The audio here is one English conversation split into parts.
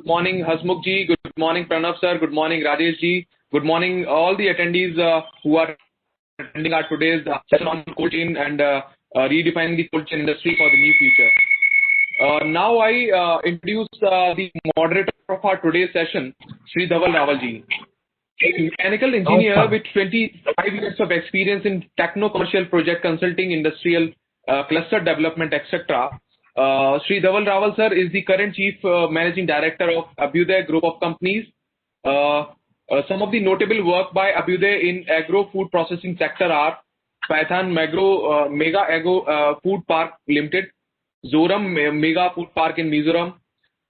Good morning, Hasmukh ji. Good morning, Pranav sir. Good morning, Rajesh ji. Good morning, all the attendees who are attending our today's session on cold chain and redefining the cold chain industry for the new future. Now I introduce the moderator of our today's session, Shri Dhaval Rawal ji. A mechanical engineer with 25 years of experience in techno-commercial project consulting, industrial cluster development, etc. Shri Dhaval Rawal sir is the current Chief Managing Director of Abhyuday Group of Companies. Some of the notable work by Abhyuday in agro-food processing sector are Python Mega Agro Food Park Limited, Zoram Mega Food Park in Mizoram,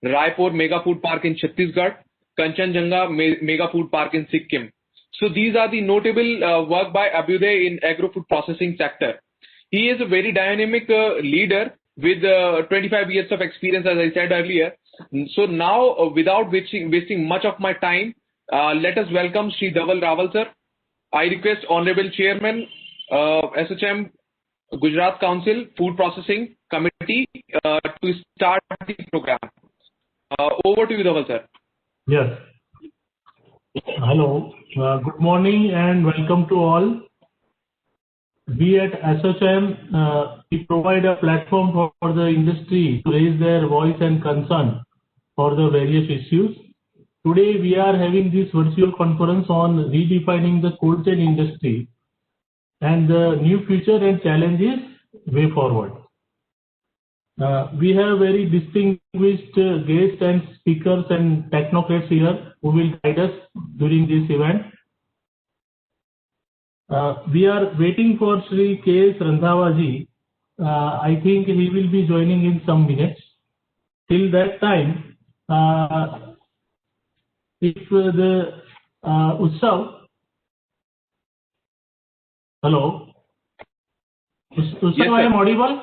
Raipur Mega Food Park in Chhattisgarh, Kanchanjunga Mega Food Park in Sikkim. So these are the notable work by Abhyuday in agro-food processing sector. He is a very dynamic leader with 25 years of experience, as I said earlier. So now, without wasting much of my time, let us welcome Shri Dhaval Rawal sir. I request Honorable Chairman, SHM Gujarat Council Food Processing Committee to start the program. Over to you, Dhaval sir. Yes. Hello. Good morning and welcome to all. We at SHM, we provide a platform for the industry to raise their voice and concern for the various issues. Today we are having this virtual conference on redefining the cold chain industry and the new future and challenges way forward. We have very distinguished guests and speakers and technocrats here who will guide us during this event. We are waiting for Shri K.S. Randhawa ji. I think he will be joining in some minutes. Till that time, if the Utsav, hello, Utsav, yes, I am audible?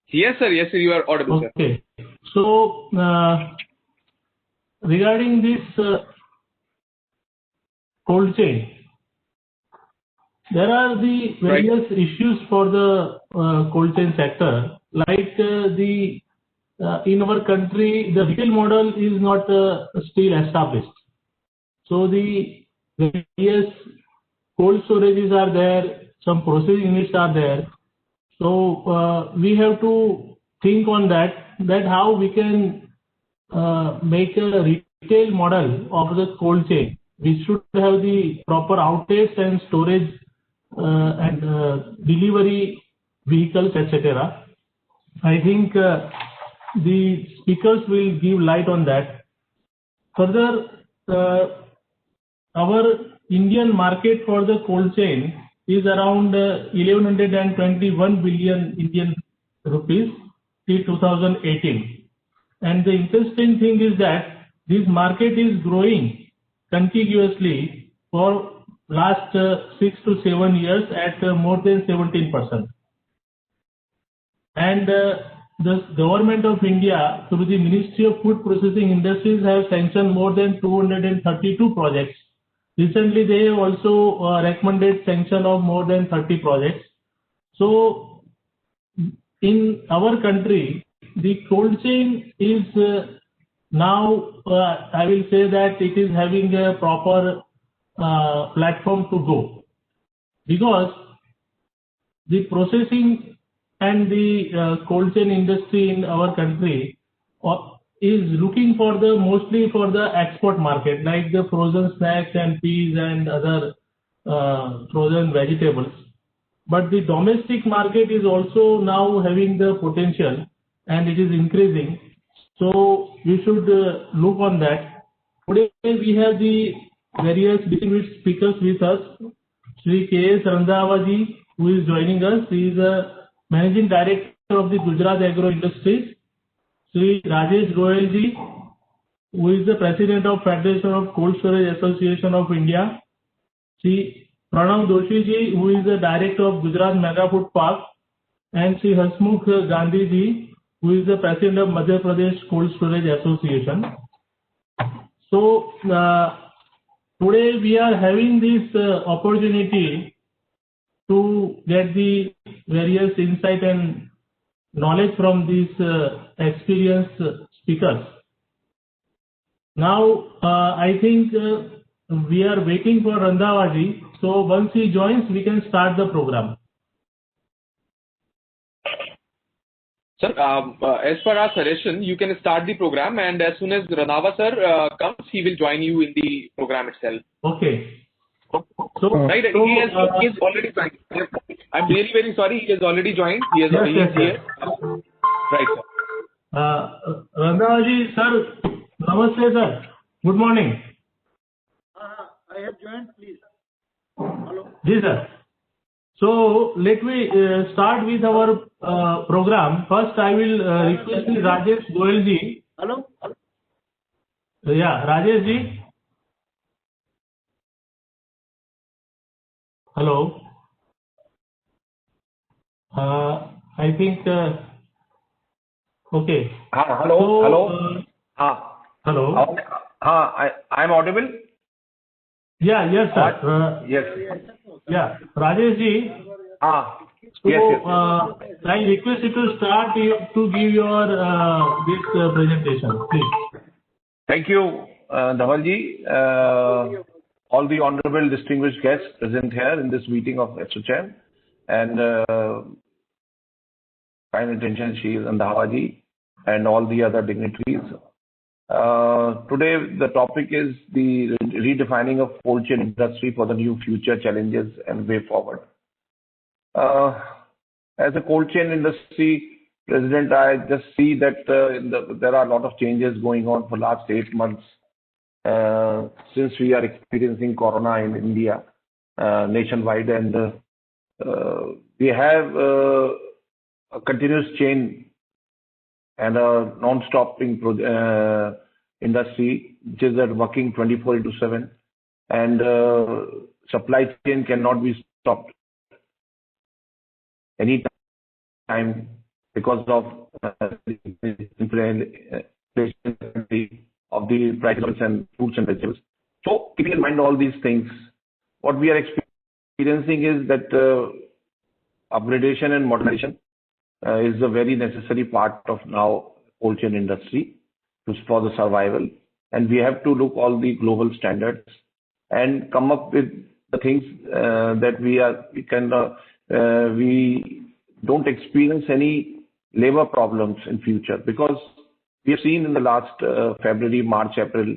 Yes sir, you are audible. Okay. Sir. So, regarding this cold chain, there are the various issues for the cold chain sector, like in our country, the retail model is not still established. So the various cold storages are there, some processing units are there. So we have to think on that how we can make a retail model of the cold chain. We should have the proper outlets and storage and delivery vehicles, etc. I think the speakers will give light on that. Further, our Indian market for the cold chain is around 1121 billion Indian rupees till 2018. And the interesting thing is that this market is growing contiguously for last 6 to 7 years at more than 17%. And the government of India through the Ministry of Food Processing Industries have sanctioned more than 232 projects. Recently they have also recommended sanction of more than 30 projects. So in our country, the cold chain is now, I will say that it is having a proper platform to go, because the processing and the cold chain industry in our country is looking for mostly for the export market, like the frozen snacks and peas and other frozen vegetables. But the domestic market is also now having the potential and it is increasing. So we should look on that. Today we have the various distinguished speakers with us. Shri K.S. Randhawa ji, who is joining us. He is a Managing Director of the Gujarat Agro Industries. Shri Rajesh Goyal ji, who is the President of Federation of Cold Storage Association of India. Shri Pranav Doshi ji, who is the Director of Gujarat Mega Food Park. And Shri Hasmukh Gandhi ji, who is the President of Madhya Pradesh Cold Storage Association. So, today we are having this opportunity to get the various insight and knowledge from these experienced speakers. Now, I think we are waiting for Randhawaji. So once he joins, we can start the program. Sir, as per our suggestion, you can start the program, and as soon as Randhawa sir comes, he will join you in the program itself. Okay. So, Right, he has already joined. I'm really very sorry, he has already joined. He is here. Right, sir. Randhawaji sir, namaste sir. Good morning. I have joined, please. Hello. Ji sir. So let me start with our program. First, I will request Rajesh Goyal ji. Hello. Yeah, Rajesh ji. Hello. I think. Okay. Hello. So, Hello. hello. I'm audible. Yeah. Yes, sir. Yes. Yeah, Rajesh ji. So, Yes. I request you to start to give your this presentation, please. Thank you, Dhavalji. All the honorable distinguished guests present here in this meeting of ASSOCHAM, and kind attention, Shri Randhawaji, and all the other dignitaries. Today, the topic is the redefining of cold chain industry for the new future challenges and way forward. As a cold chain industry president, I just see that there are a lot of changes going on for last 8 months since we are experiencing corona in India nationwide, and we have a continuous chain and a non-stopping industry which is working 24/7, and supply chain cannot be stopped any time because of inflation of the prices and fruits and vegetables. So keeping in mind all these things, what we are experiencing is that upgradation and modernization is a very necessary part of now cold chain industry for the survival, and we have to look all the global standards and come up with the things that we don't experience any labor problems in future, because we have seen in the last February, March, April,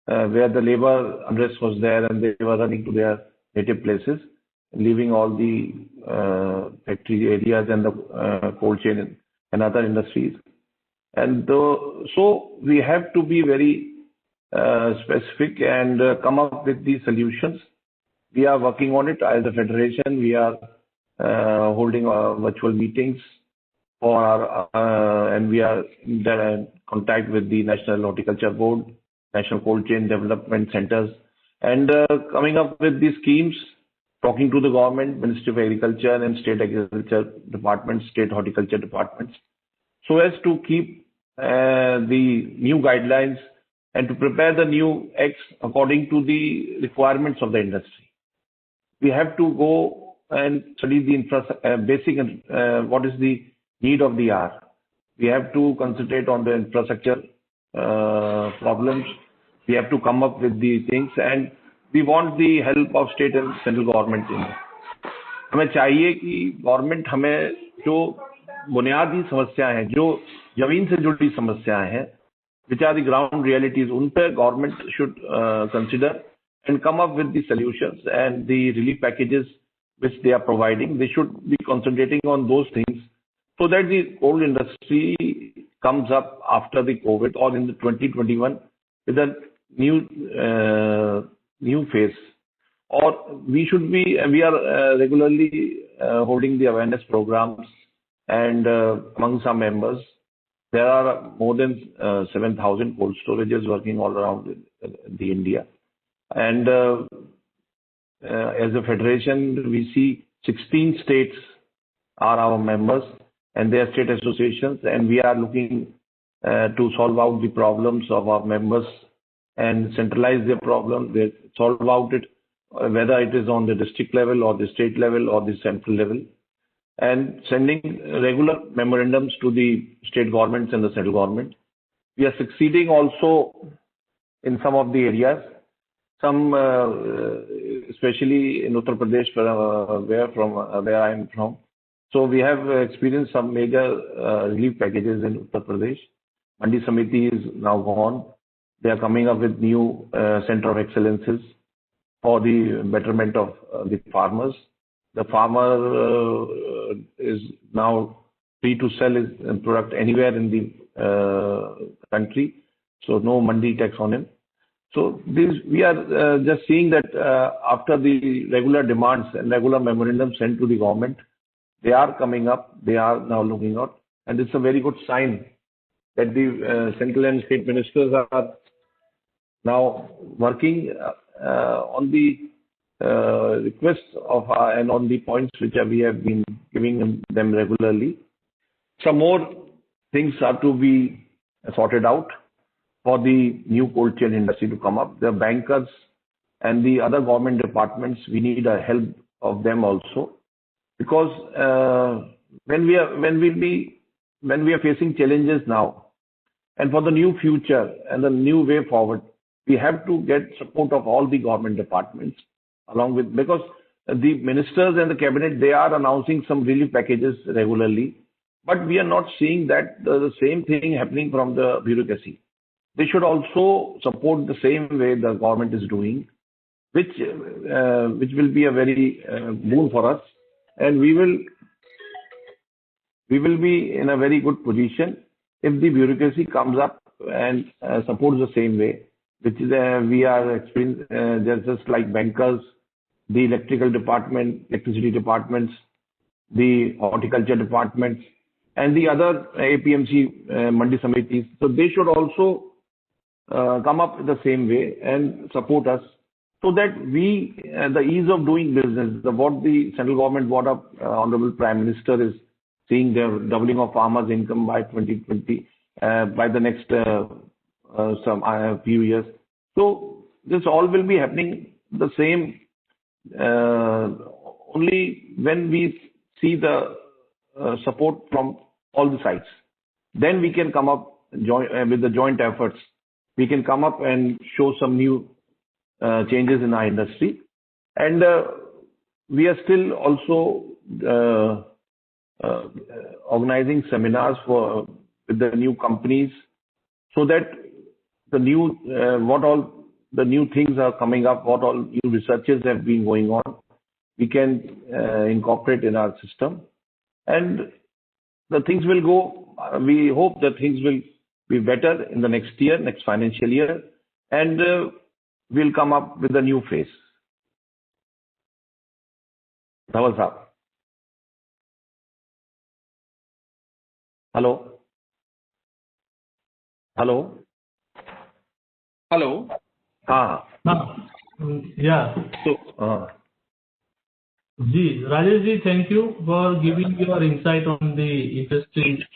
where the labor unrest was there and they were running to their native places, leaving all the factory areas and the cold chain and other industries. And so we have to be very specific and come up with these solutions. We are working on it as a federation. We are holding virtual meetings for our, and we are in contact with the National Horticulture Board, National Cold Chain Development Centers, and coming up with these schemes, talking to the government, Ministry of Agriculture and State Agriculture Departments, State Horticulture Departments, so as to keep the new guidelines and to prepare the new acts according to the requirements of the industry. We have to go and study the basic what is the need of the hour. We have to concentrate on the infrastructure problems. We have to come up with the things, and we want the help of state and central government in it. हमें चाहिए कि government हमें जो बुनियादी समस्याएं हैं, जो जमीन से जुड़ी समस्याएं हैं, which are the ground realities, उन पे government should consider and come up with the solutions and the relief packages which they are providing. They should be concentrating on those things so that the coal industry comes up after the COVID or in the 2021 with a new phase. Or we are regularly holding the awareness programs, and among some members, there are more than 7,000 cold storages working all around the India. And as a federation, we see 16 states are our members and their state associations, and we are looking to solve out the problems of our members and centralize their problem, solve out it, whether it is on the district level or the state level or the central level, and sending regular memorandums to the state governments and the central government. We are succeeding also in some of the areas. Some, especially in Uttar Pradesh, where I am from. So we have experienced some major relief packages in Uttar Pradesh. Mandi Samiti is now gone. They are coming up with new center of excellences for the betterment of the farmers. The farmer is now free to sell his product anywhere in the country, so no mandi tax on him. So we are just seeing that after the regular demands and regular memorandums sent to the government, they are coming up, they are now looking out, and it's a very good sign that the central and state ministers are now working on the requests of and on the points which we have been giving them regularly. Some more things are to be sorted out for the new cold chain industry to come up. The bankers and the other government departments, we need a help of them also, because when we are facing challenges now, and for the new future and the new way forward, we have to get support of all the government departments along with, because the ministers and the cabinet, they are announcing some relief packages regularly, but we are not seeing that the same thing happening from the bureaucracy. They should also support the same way the government is doing, which will be a very boon for us, and we will be in a very good position if the bureaucracy comes up and supports the same way, which is we are experiencing, just like bankers, the electricity departments, the horticulture departments, and the other APMC Mandi Samitis. So they should also come up the same way and support us, so that we, the ease of doing business, what the central government, what our Honorable Prime Minister is seeing, the doubling of farmers' income by 2020, by the next few years. So this all will be happening the same only when we see the support from all the sides. Then we can come up with the joint efforts. We can come up and show some new changes in our industry. And we are still also organizing seminars with the new companies, so that the new what all the new things are coming up, what all new researches have been going on, we can incorporate in our system, and the things will go. We hope that things will be better in the next year, next financial year, and we'll come up with a new phase. Dhawal sahab. Hello. Hello. Hello. Yeah. So, Rajesh ji, thank you for giving your insight on the industry.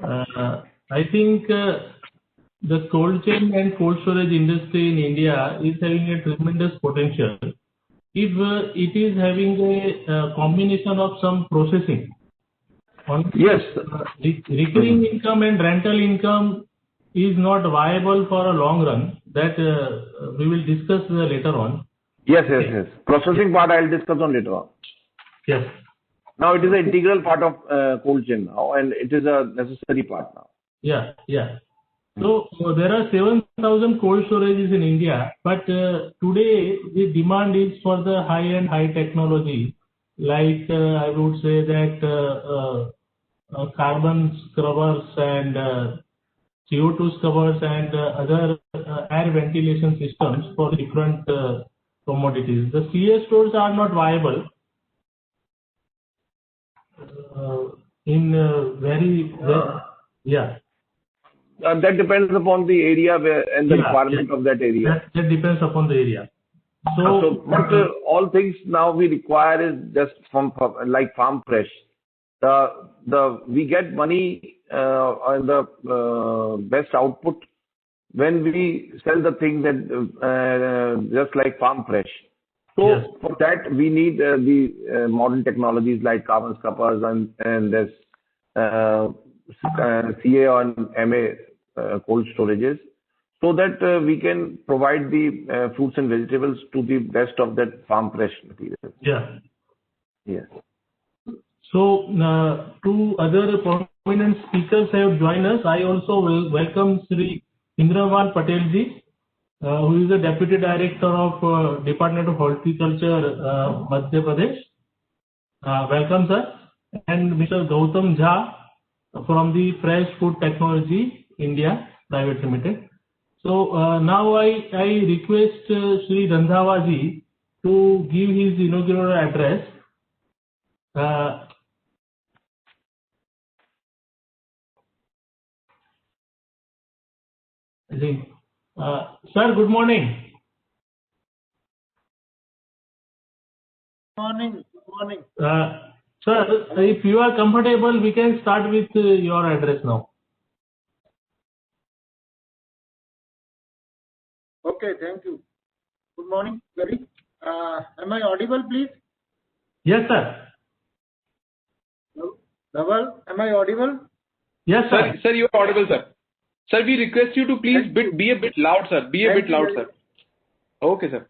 I think the cold chain and cold storage industry in India is having a tremendous potential if it is having a combination of some processing. yes. Recurring income and rental income is not viable for a long run. That we will discuss later on. Yes. Processing part I'll discuss on later on. Yes. Now it is an integral part of cold chain now, and it is a necessary part now. Yeah. So there are 7,000 cold storages in India, but today the demand is for the high-end, high technology. Like I would say that carbon scrubbers and CO2 scrubbers and other air ventilation systems for different commodities. The CS stores are not viable That depends upon the area and the requirement of that area. That depends upon the area. But all things now we require is just from like Farm Fresh. We get money on the best output when we sell the things that just like Farm Fresh. So for that we need the modern technologies like carbon scrubbers and this CA and MA cold storages. so that we can provide the fruits and vegetables to the best of that farm fresh material. Yeah. Yes. So, two other prominent speakers have joined us. I also welcome Sri Indramal Patelji, who is the Deputy Director of Department of Horticulture, Madhya Pradesh. Welcome, sir. And Mr. Gautam Jha from the Fresh Food Technology India Private Limited. So now I request Sri Randhawa ji to give his inaugural address. Sir, good morning. Morning. Good morning. Sir, if you are comfortable, we can start with your address now. Okay, thank you. Good morning, Gary. Am I audible, please? Yes, sir. Dhaval, am I audible? Yes, sir. Sir, you are audible, sir. Sir, we request you to please be a bit loud, sir. Be a bit loud, sir. Okay, sir.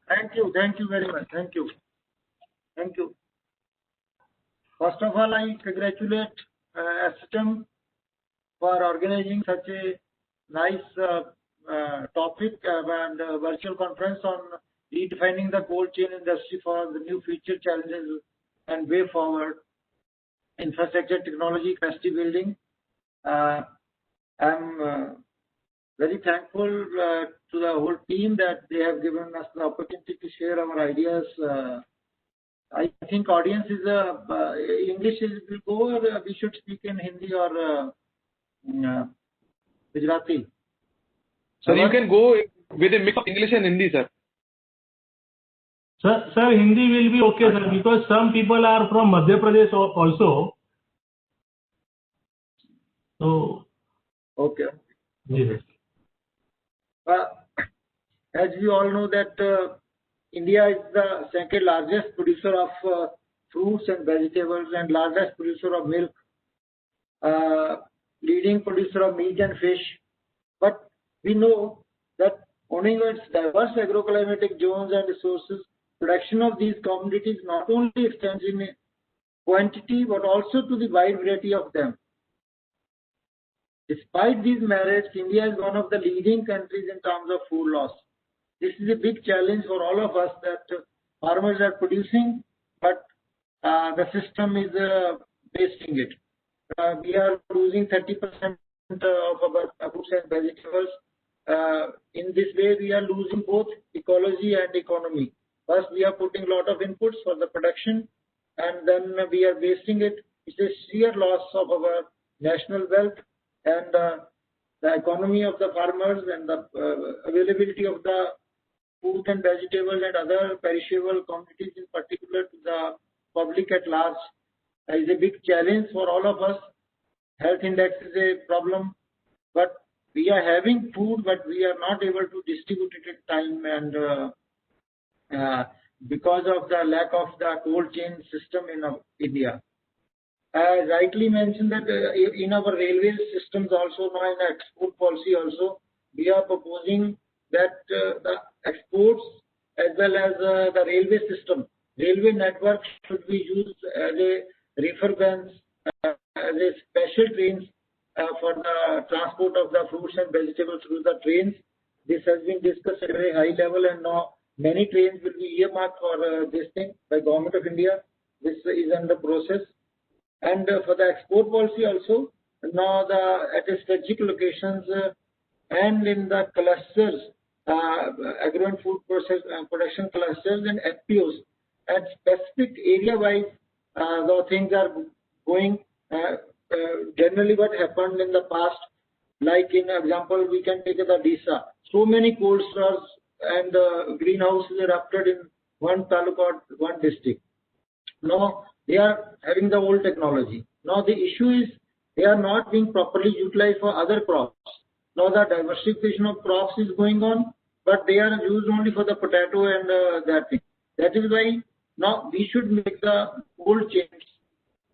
Thank you. Thank you very much. Thank you. Thank you. First of all, I congratulate ASSOCHAM for organizing such a nice topic and virtual conference on redefining the cold chain industry for the new future challenges and way forward. Infrastructure, technology, capacity building. I'm very thankful to the whole team that they have given us the opportunity to share our ideas. I think audience is English will go, or we should speak in Hindi or Gujarati. So you can go with a mix of English and Hindi, sir. Sir, Hindi will be okay, sir, because some people are from Madhya Pradesh also. So, okay. Yes. As we all know that India is the second largest producer of fruits and vegetables and largest producer of milk, leading producer of meat and fish. But we know that owning its diverse agroclimatic zones and resources, production of these commodities not only extends in quantity but also to the wide variety of them. Despite these merits, India is one of the leading countries in terms of food loss. This is a big challenge for all of us that farmers are producing, but the system is wasting it. We are losing 30% of our fruits and vegetables. In this way, we are losing both ecology and economy. First, we are putting a lot of inputs for the production, and then we are wasting it. It's a sheer loss of our national wealth and the economy of the farmers and the availability of the food and vegetables and other perishable commodities in particular to the public at large is a big challenge for all of us. Health index is a problem, but we are having food, but we are not able to distribute it in time, and because of the lack of the cold chain system in India. As rightly mentioned that in our railway systems also, now in export policy also, we are proposing that the exports as well as the railway system, railway network should be used as a reefer vans, as a special trains for the transport of the fruits and vegetables through the trains. This has been discussed at a very high level, and now many trains will be earmarked for this thing by Government of India. This is under process. And for the export policy also, now at the strategic locations and in the clusters, agro and food process production clusters and FPOs, at specific area-wise, the things are going. Generally, what happened in the past, like in example, we can take the Disa. So many cold stores and greenhouses erupted in one taluka or one district. Now they are having the old technology. Now the issue is they are not being properly utilized for other crops. Now the diversification of crops is going on, but they are used only for the potato and that thing. That is why now we should make the cold chains,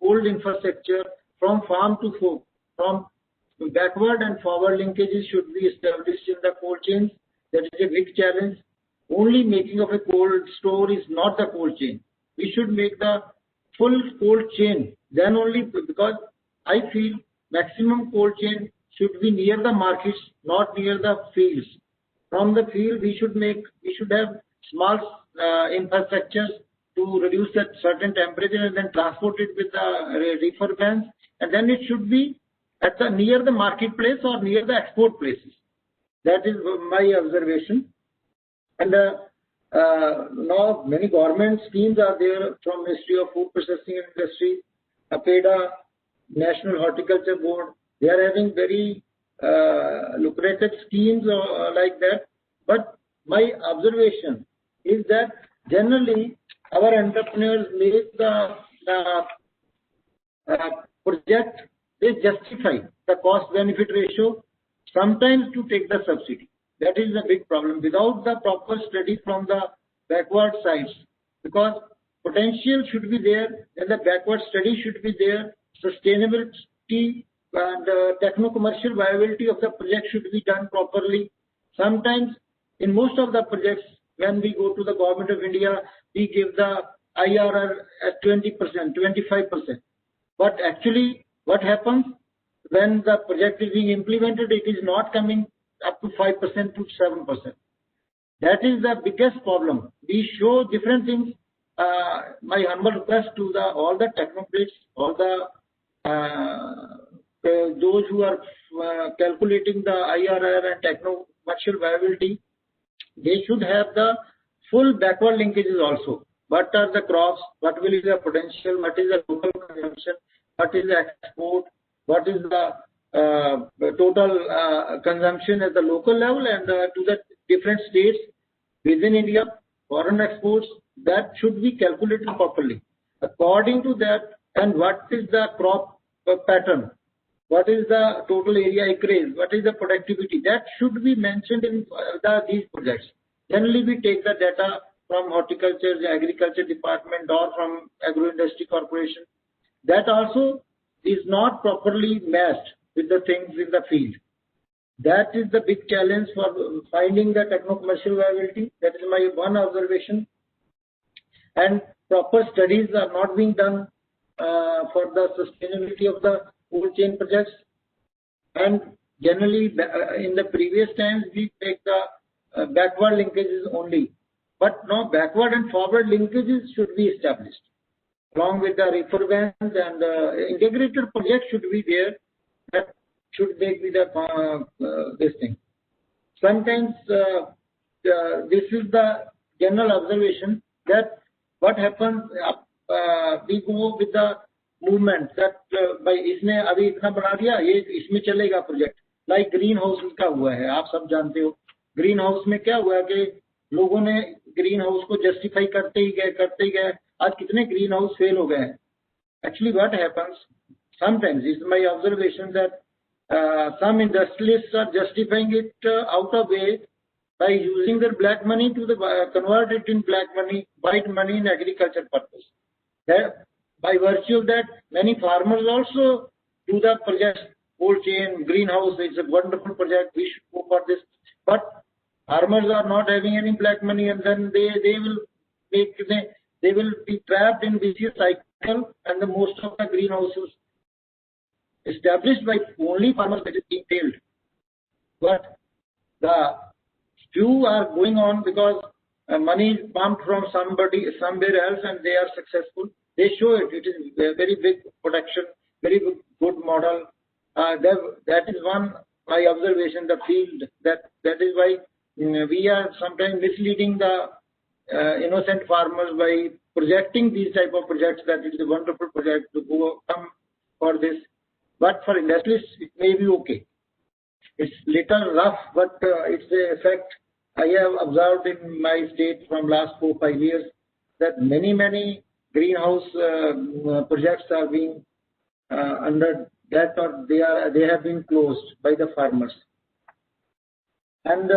cold infrastructure from farm to fork, from backward and forward linkages should be established in the cold chains. That is a big challenge. Only making of a cold store is not the cold chain. We should make the full cold chain. Then only, because I feel maximum cold chain should be near the markets, not near the fields. From the field, we should have small infrastructures to reduce that certain temperature and then transport it with the reefer vans, and then it should be at the near the marketplace or near the export places. That is my observation. And now many government schemes are there from Ministry of Food Processing Industry, APEDA, National Horticulture Board. They are having very lucrative schemes like that. But my observation is that generally our entrepreneurs make the project, they justify the cost-benefit ratio, sometimes to take the subsidy. That is a big problem without the proper study from the backward sides, because potential should be there and the backward study should be there, sustainability and techno-commercial viability of the project should be done properly. Sometimes in most of the projects, when we go to the Government of India, we give the IRR at 20%, 25%. But actually what happens when the project is being implemented, it is not coming up to 5% to 7%. That is the biggest problem. We show different things. My humble request to all the technocrats, all those who are calculating the IRR and techno-commercial viability, they should have the full backward linkages also. What are the crops? What will be the potential? What is the local consumption? What is the export? What is the total consumption at the local level and to the different states within India, foreign exports? That should be calculated properly. According to that, and what is the crop pattern? What is the total area acreage? What is the productivity? That should be mentioned in these projects. Generally, we take the data from horticulture, agriculture department or from agro-industry corporation. That also is not properly matched with the things in the field. That is the big challenge for finding the techno-commercial viability. That is my one observation. And proper studies are not being done for the sustainability of the cold chain projects. And generally, in the previous times, we take the backward linkages only. But now backward and forward linkages should be established. Along with the reefer vans and integrated project should be there. That should make this thing. Sometimes this is the general observation that what happens, we go with the movement that by इसने अभी इतना बना दिया, ये इसमें चलेगा project. Like green house का हुआ है, आप सब जानते हो. ग्रीन हाउस में क्या हुआ कि लोगों ने ग्रीन हाउस को जस्टिफाई करते ही गए. आज कितने ग्रीन हाउस फेल हो गए हैं. Actually, what happens sometimes is my observation that some industrialists are justifying it out of way by using their black money to convert it in black money, white money in agriculture purpose. That, by virtue of that, many farmers also do the project, cold chain, greenhouse. It's a wonderful project. We should go for this. But farmers are not having any black money, and then they will be trapped in vicious cycle, and the most of the greenhouses established by only farmers that is being failed. But the few are going on because money is pumped from somewhere else and they are successful. They show it. It is a very big production, very good model. That is one my observation. The field that is why we are sometimes misleading the innocent farmers by projecting these type of projects that it is a wonderful project to come for this. But for industrialists, it may be okay. It's little rough, but it's the effect I have observed in my state from last 4-5 years that many greenhouse projects are being under that, or they have been closed by the farmers. And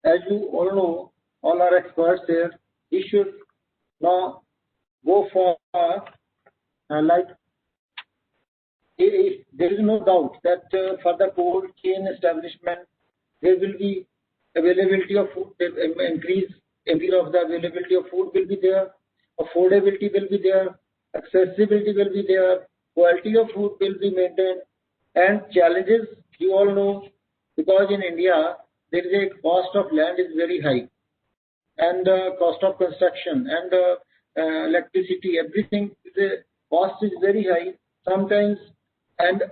as you all know, all are experts here. We should now go for like there is no doubt that for the cold chain establishment, there will be availability of food, increase of the availability of food will be there, affordability will be there, accessibility will be there, quality of food will be maintained, and challenges you all know, because in India there is a cost of land is very high, and cost of construction and electricity, everything the cost is very high sometimes, and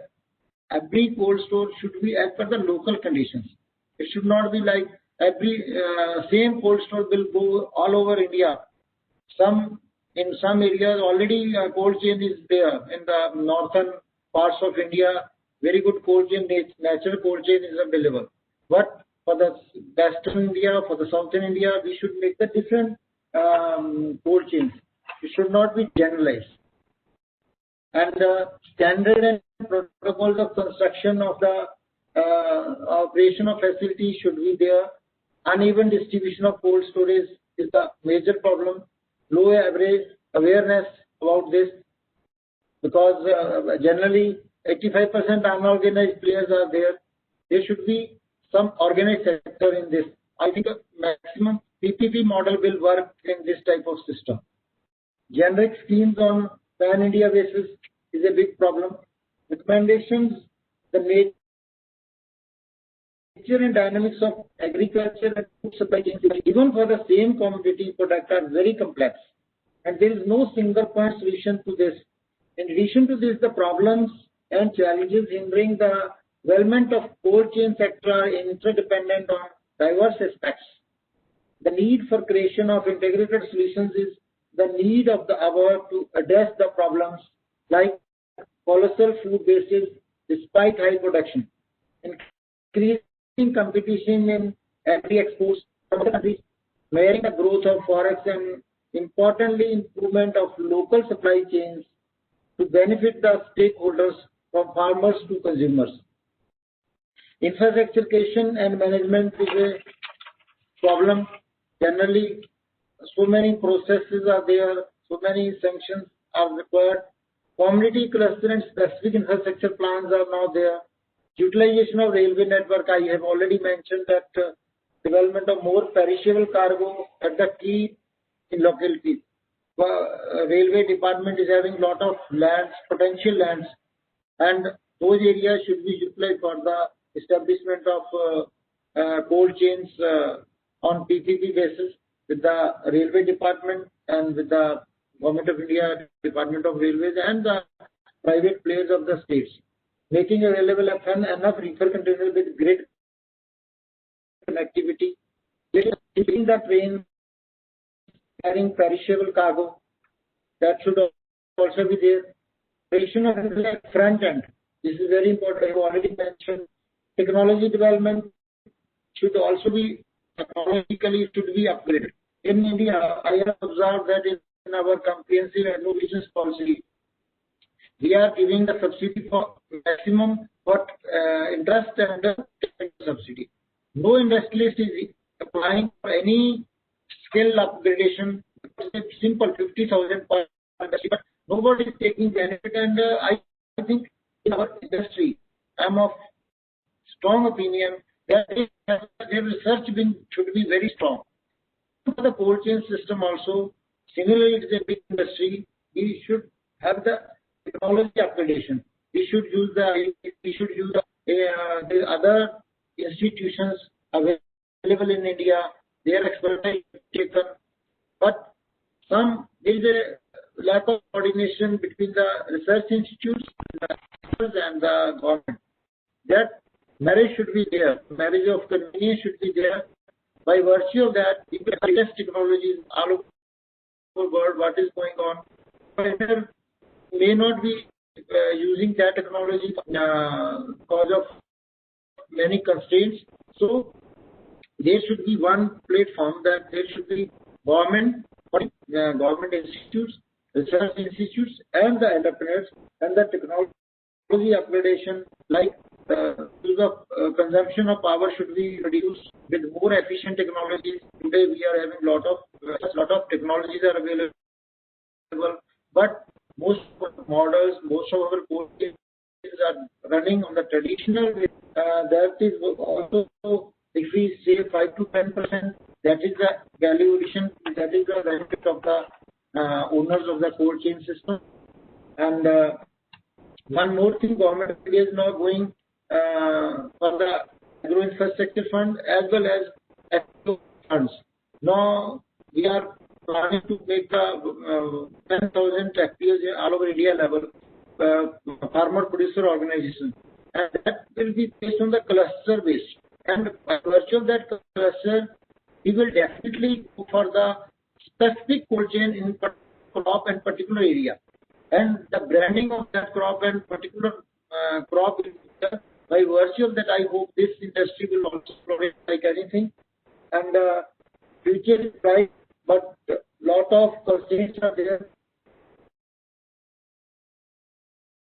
every cold store should be as per the local conditions. It should not be like every same cold store will go all over India. In some areas already cold chain is there. In the northern parts of India, very good cold chain, natural cold chain is available. But for the western India, for the southern India, we should make the different cold chains. It should not be generalized. And standard and protocols of construction of the operation of facilities should be there. Uneven distribution of cold storage is the major problem. Low average awareness about this, because generally 85% unorganized players are there. There should be some organized sector in this. I think a maximum PPP model will work in this type of system. Generic schemes on pan-India basis is a big problem. Recommendations, the nature and dynamics of agriculture and food supply chain, even for the same commodity product, are very complex, and there is no single point solution to this. In addition to this, the problems and challenges hindering the development of cold chain sector are interdependent on diverse aspects. The need for creation of integrated solutions is the need of the hour to address the problems like colossal food wastage despite high production, increasing competition in agri-exports from other countries, varying the growth of forex, and importantly improvement of local supply chains to benefit the stakeholders from farmers to consumers. Infrastructure creation and management is a problem. Generally, so many processes are there, so many sanctions are required. Community cluster and specific infrastructure plans are now there. Utilization of railway network, I have already mentioned that development of more perishable cargo at the key in localities. Railway department is having lot of lands, potential lands, and those areas should be utilized for the establishment of cold chains on PPP basis with the railway department and with the Government of India, Department of Railways, and the private players of the states, making available enough reefer containers with great connectivity, keeping the train carrying perishable cargo, that should also be there. Creation of the front end, this is very important. I have already mentioned technology development should also be technologically should be upgraded. In India, I have observed that in our comprehensive innovations policy, we are giving the subsidy for maximum for interest and subsidy. No industrialist is applying for any skill upgradation. It's simple 50,000 per industry, but nobody is taking benefit. And I think in our industry, I am of strong opinion that their research should be very strong. For the cold chain system also, similarly, it is a big industry. We should have the technology upgradation. We should use the other institutions available in India. Their expertise taken, but there is a lack of coordination between the research institutes and the government. That marriage should be there. Marriage of convenience should be there. By virtue of that, we can test technologies all over the world, what is going on. But may not be using that technology because of many constraints. So there should be one platform that there should be government institutes, research institutes, and the entrepreneurs, and the technology upgradation, like use of consumption of power should be reduced with more efficient technologies. Today we are having lot of technologies are available, but most models, most of our cold chain are running on the traditional way, that is also, if we say 5 to 10%, that is the value addition, that is the benefit of the owners of the cold chain system. And one more thing, Government of India is now going for the agro infrastructure fund as well as FPO funds. Now we are planning to make the 10,000 FPOs all over India level, farmer producer organization, and that will be based on the cluster base. And by virtue of that cluster, we will definitely go for the specific cold chain in crop and particular area. And the branding of that crop and particular crop will be done. By virtue of that, I hope this industry will also flourish like anything. And future is bright, but lot of constraints are there.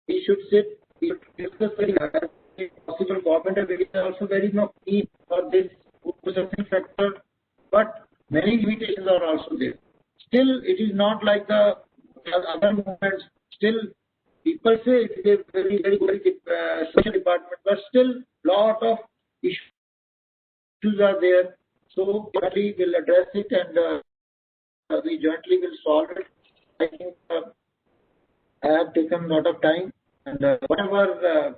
We should sit, we should discuss very hard. Possible Government of India is also very much keen for this food processing sector, but many limitations are also there. Still, it is not like the other movements. Still, people say it is a very, very good social department, but still, lot of issues are there. So, we will address it and we jointly will solve it. I think I have taken a lot of time, and whatever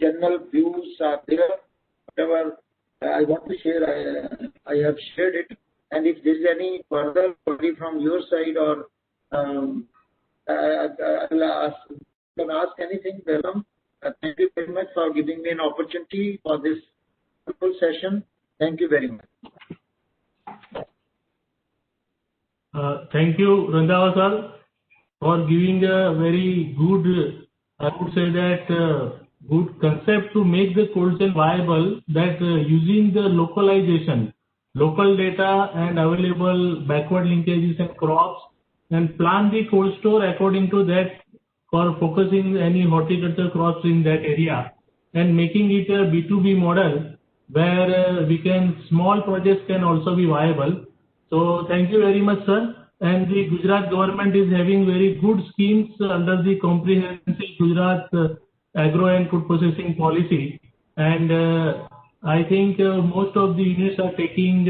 general views are there, whatever I want to share, I have shared it. And if there is any further query from your side, or I can ask anything, welcome. Thank you very much for giving me an opportunity for this full session. Thank you very much. Thank you, Randhawa sir, for giving a very good, I would say that good concept to make the cold chain viable, that using the localization, local data and available backward linkages and crops, and plan the cold store according to that for focusing any horticulture crops in that area, and making it a B2B model where we can, small projects can also be viable. So thank you very much, sir. And the Gujarat government is having very good schemes under the comprehensive Gujarat agro and food processing policy. And I think most of the units are taking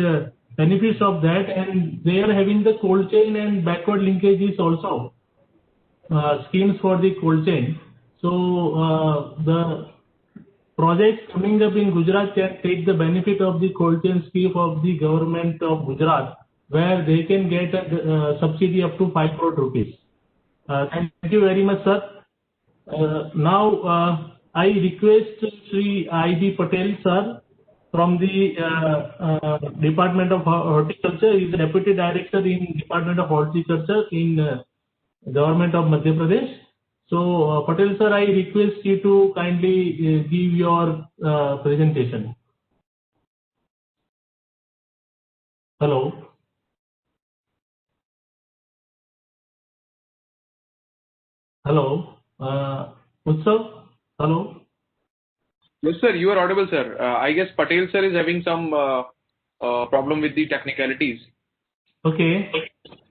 benefits of that, and they are having the cold chain and backward linkages also, schemes for the cold chain. So the projects coming up in Gujarat can take the benefit of the cold chain scheme of the government of Gujarat, where they can get a subsidy up to 5 crore rupees. Thank you very much, sir. Now I request Sri I.B. Patel, sir, from the Department of Horticulture. He is the Deputy Director in Department of Horticulture in Government of Madhya Pradesh. So, Patel, sir, I request you to kindly give your presentation. Hello. Hello. Utsav? Hello. Yes, sir, you are audible, sir. I guess Patel sir is having some problem with the technicalities. Okay.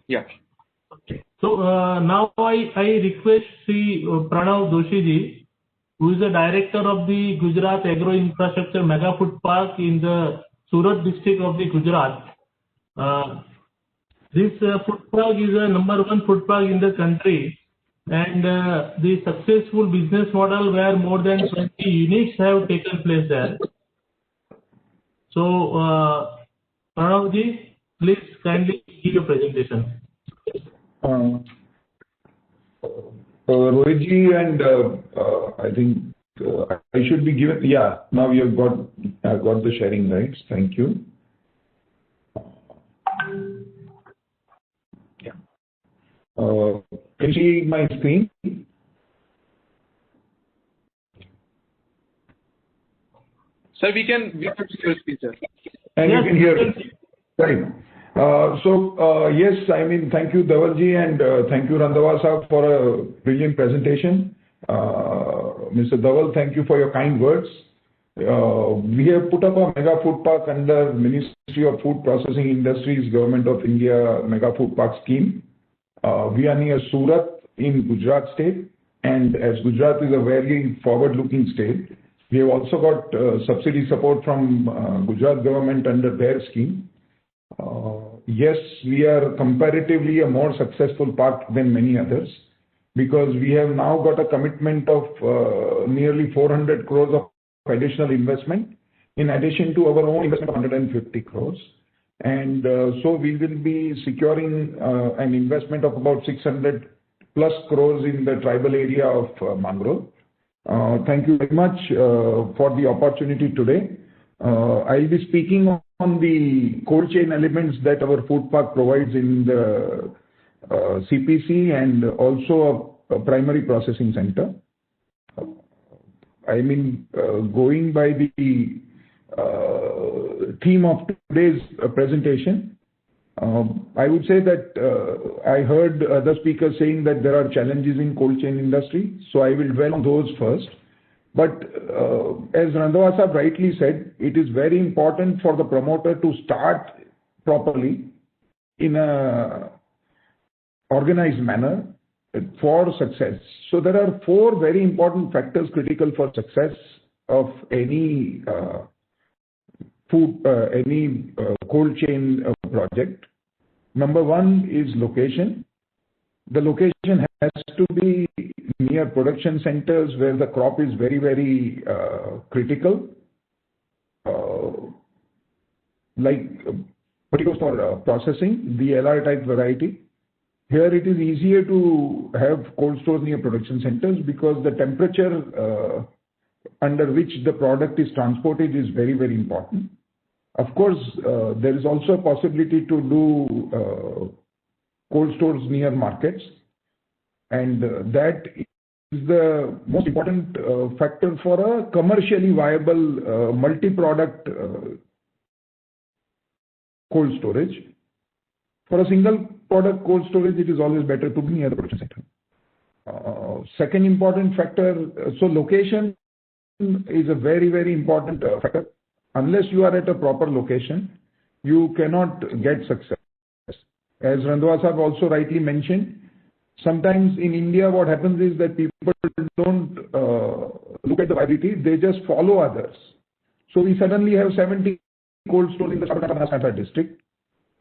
Yeah. Okay. So now I request Sri Pranav Doshi ji, who is the Director of the Gujarat Agro Infrastructure Mega Food Park in the Surat district of the Gujarat. This food park is a #1 food park in the country, and the successful business model where more than 20 units have taken place there. So Pranav ji, please kindly give your presentation. Rohit ji, and I think I should be given. Yeah, now you have got the sharing rights. Thank you. Yeah. Can you see my screen? Sir, we can see your screen, sir. And yes, you can hear me. Right. Yes, I mean, thank you, Dhavalji, and thank you, Randhawa sir, for a brilliant presentation. Mr. Dhaval, thank you for your kind words. We have put up a mega food park under Ministry of Food Processing Industries, Government of India Mega Food Park Scheme. We are near Surat in Gujarat state, And as Gujarat is a very forward-looking state, we have also got subsidy support from Gujarat government under their scheme. Yes, we are comparatively a more successful park than many others because we have now got a commitment of nearly 400 crores of additional investment in addition to our own investment of 150 crores. And so we will be securing an investment of about 600 plus crores in the tribal area of Mangrove. Thank you very much for the opportunity today. I'll be speaking on the cold chain elements that our food park provides in the CPC and also a primary processing center. I mean, going by the theme of today's presentation, I would say that I heard other speakers saying that there are challenges in cold chain industry, so I will dwell on those first. But as Randhawa Sahab rightly said, it is very important for the promoter to start properly in a organized manner for success. So there are four very important factors critical for success of any cold chain project. Number one is location. The location has to be near production centers where the crop is very, very critical, like potatoes for processing, the LR type variety. Here it is easier to have cold stores near production centers because the temperature under which the product is transported is very, very important. Of course, there is also a possibility to do cold stores near markets, and that is the most important factor for a commercially viable multi-product cold storage. For a single product cold storage, it is always better to be near the production center. Second important factor, so location is a very, very important factor. Unless you are at a proper location, you cannot get success. As Randhawa Sahab also rightly mentioned, sometimes in India what happens is that people don't look at the viability, they just follow others. So we suddenly have 70 cold stores in the Sabarkantha district,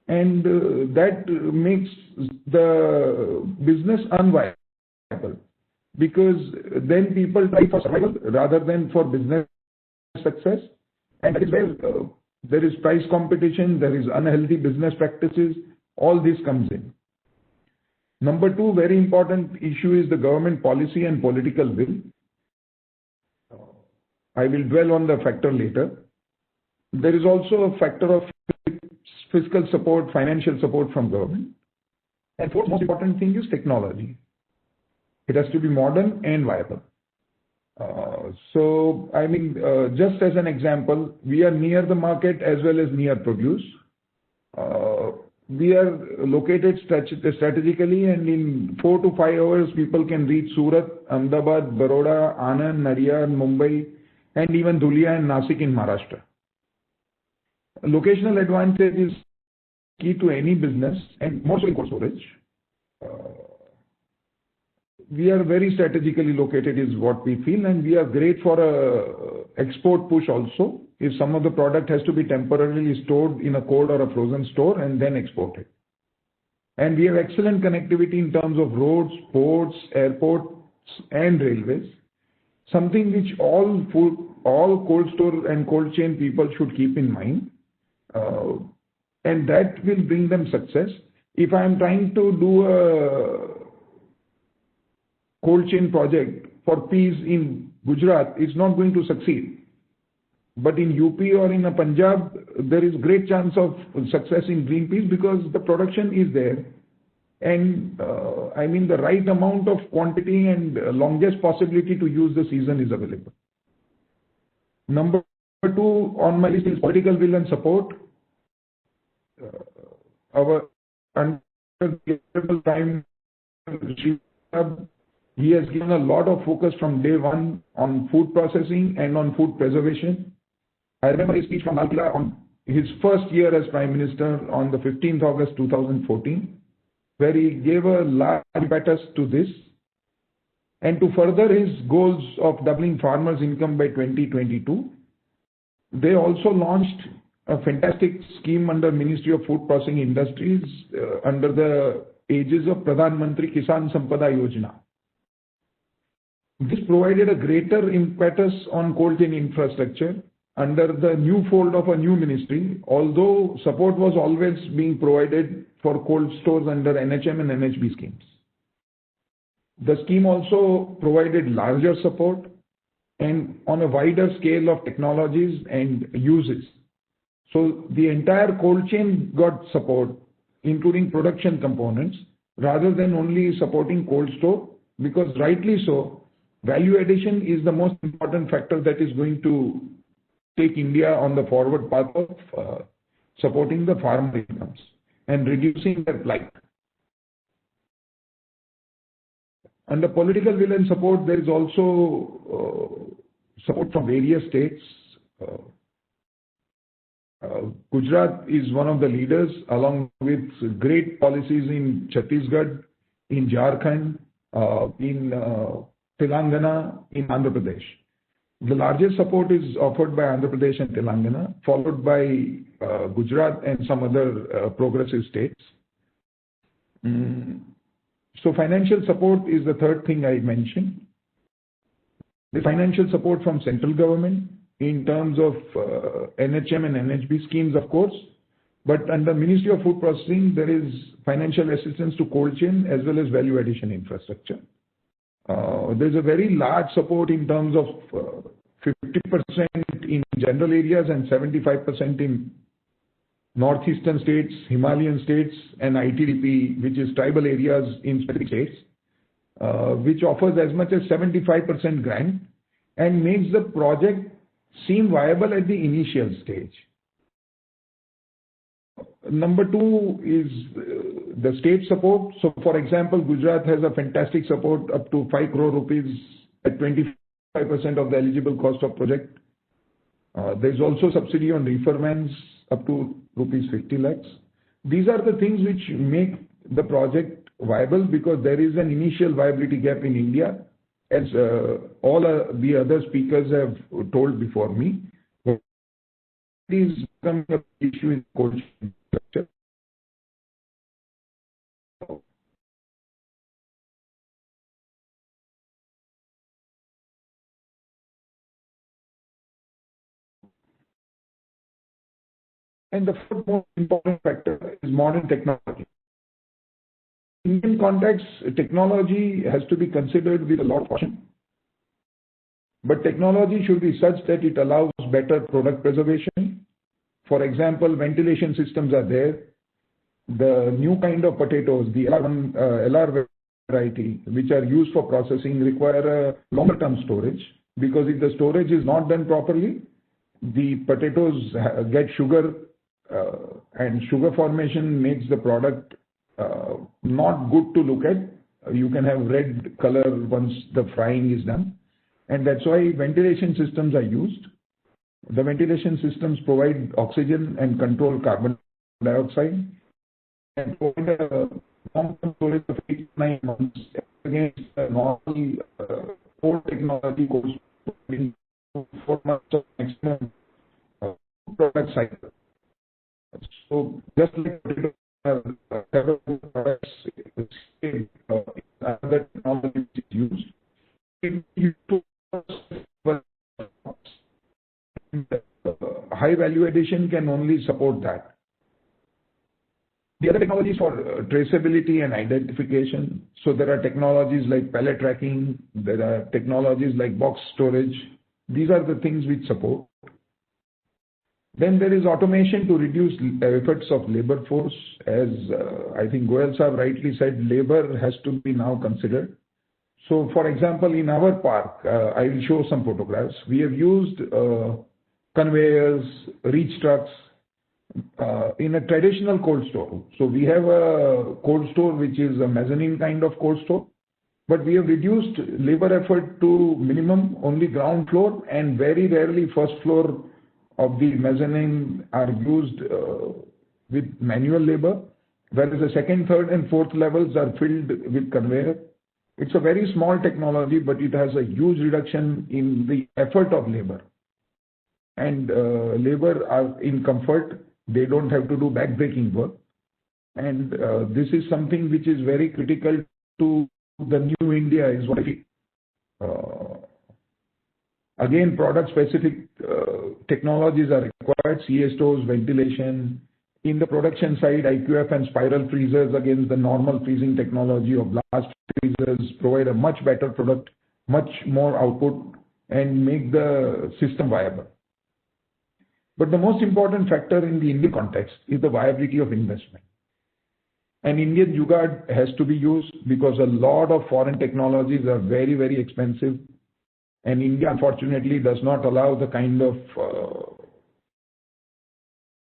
and that makes the business unviable because then people try for survival rather than for business success. And that is where there is price competition, there is unhealthy business practices, all this comes in. Number two, very important issue is the government policy and political will. I will dwell on the factor later. There is also a factor of fiscal support, financial support from government. And fourth most important thing is technology. It has to be modern and viable. So, I mean, just as an example, we are near the market as well as near produce. We are located strategically, and in 4 to 5 hours, people can reach Surat, Ahmedabad, Baroda, Anand, Nadiyar, Mumbai, and even Dhulia and Nasik in Maharashtra. Locational advantage is key to any business, and more so in cold storage. We are very strategically located is what we feel, and we are great for a export push also. If some of the product has to be temporarily stored in a cold or a frozen store and then exported. And we have excellent connectivity in terms of roads, ports, airports, and railways. Something which all cold store and cold chain people should keep in mind. And that will bring them success. If I am trying to do a cold chain project for peas in Gujarat, it's not going to succeed. But in UP or in a Punjab, there is great chance of success in green peas because the production is there. And I mean the right amount of quantity and longest possibility to use the season is available. Number two on my list is political will and support. Our under time, he has given a lot of focus from day one on food processing and on food preservation. I remember his speech from Lal Killa on his first year as Prime Minister on the 15th August 2014, where he gave a large impetus to this. And to further his goals of doubling farmers' income by 2022, they also launched a fantastic scheme under Ministry of Food Processing Industries under the aegis of Pradhan Mantri Kisan Sampada Yojana. This provided a greater impetus on cold chain infrastructure under the new fold of a new ministry, although support was always being provided for cold stores under NHM and NHB schemes. The scheme also provided larger support and on a wider scale of technologies and uses. So the entire cold chain got support, including production components, rather than only supporting cold store, because rightly so, value addition is the most important factor that is going to take India on the forward path of supporting the farmer incomes and reducing their plight. Under political will and support, there is also support from various states. Gujarat is one of the leaders, along with great policies in Chhattisgarh, in Jharkhand, in Telangana, in Andhra Pradesh. The largest support is offered by Andhra Pradesh and Telangana, followed by Gujarat and some other progressive states. So financial support is the third thing I mentioned. The financial support from central government in terms of NHM and NHB schemes, of course, but under Ministry of Food Processing, there is financial assistance to cold chain as well as value addition infrastructure. There's a very large support in terms of 50% in general areas and 75% in northeastern states, Himalayan states, and ITDP, which is tribal areas in specific states, which offers as much as 75% grant and makes the project seem viable at the initial stage. Number two is the state support. So, for example, Gujarat has a fantastic support up to 5 crore rupees at 25% of the eligible cost of project. There is also subsidy on reefer vans up to rupees 50 lakhs. These are the things which make the project viable, because there is an initial viability gap in India, as all the other speakers have told before me. It is becoming an issue in cold chain structure. And the fourth most important factor is modern technology. In Indian context, technology has to be considered with a lot of caution. But technology should be such that it allows better product preservation. For example, ventilation systems are there. The new kind of potatoes, the LR variety, which are used for processing, require a longer term storage, because if the storage is not done properly, the potatoes get sugar, and sugar formation makes the product not good to look at. You can have red color once the frying is done. And that's why ventilation systems are used. The ventilation systems provide oxygen and control carbon dioxide, and provide a long-term storage of 8 to 9 months against normal old technology goes in 4 months of maximum product cycle. So just like several products, other technology is used. High value addition can only support that. The other technologies for traceability and identification. So there are technologies like pallet tracking, there are technologies like box storage. These are the things which support. Then there is automation to reduce efforts of labor force. As I think Goyal Sahab rightly said, labor has to be now considered. So for example, in our park, I will show some photographs. We have used conveyors, reach trucks in a traditional cold store. So we have a cold store which is a mezzanine kind of cold store, but we have reduced labor effort to minimum, only ground floor, and very rarely first floor of the mezzanine are used with manual labor, whereas the second, third and fourth levels are filled with conveyor. It's a very small technology, but it has a huge reduction in the effort of labor. And labor are in comfort. They don't have to do backbreaking work. And this is something which is very critical to the new India is what I feel. Again, product-specific technologies are required, CS stores, ventilation. In the production side, IQF and spiral freezers against the normal freezing technology of blast freezers provide a much better product, much more output, and make the system viable. But the most important factor in the Indian context is the viability of investment. An Indian jugaad has to be used because a lot of foreign technologies are very, very expensive. And India, unfortunately, does not allow the kind of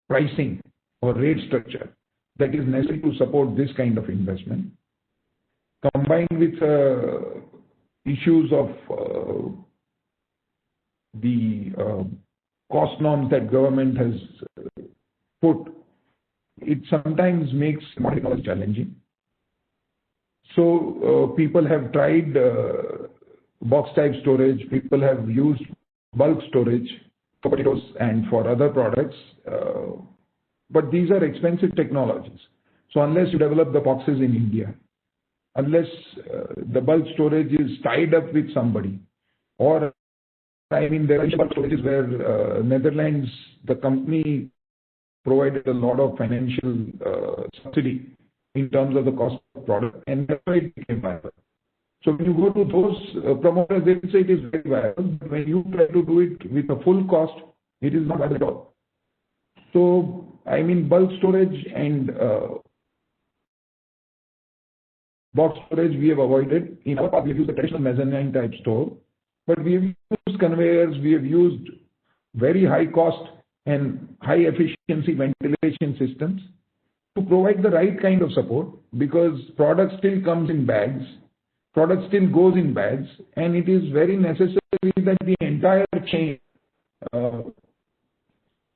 pricing or rate structure that is necessary to support this kind of investment. Combined with issues of the cost norms that government has put, it sometimes makes technology challenging. So people have tried box type storage, people have used bulk storage for potatoes and for other products, but these are expensive technologies. So unless you develop the boxes in India, unless the bulk storage is tied up with somebody, or I mean there are bulk storages where Netherlands, the company provided a lot of financial subsidy in terms of the cost of product, and that's why it became viable. So when you go to those promoters, they will say it is very viable. But when you try to do it with a full cost, it is not viable at all. So I mean, bulk storage and box storage we have avoided. In our part, we have used the traditional mezzanine type store, but we have used conveyors, we have used very high cost and high efficiency ventilation systems to provide the right kind of support, because product still comes in bags, product still goes in bags, and it is very necessary that the entire chain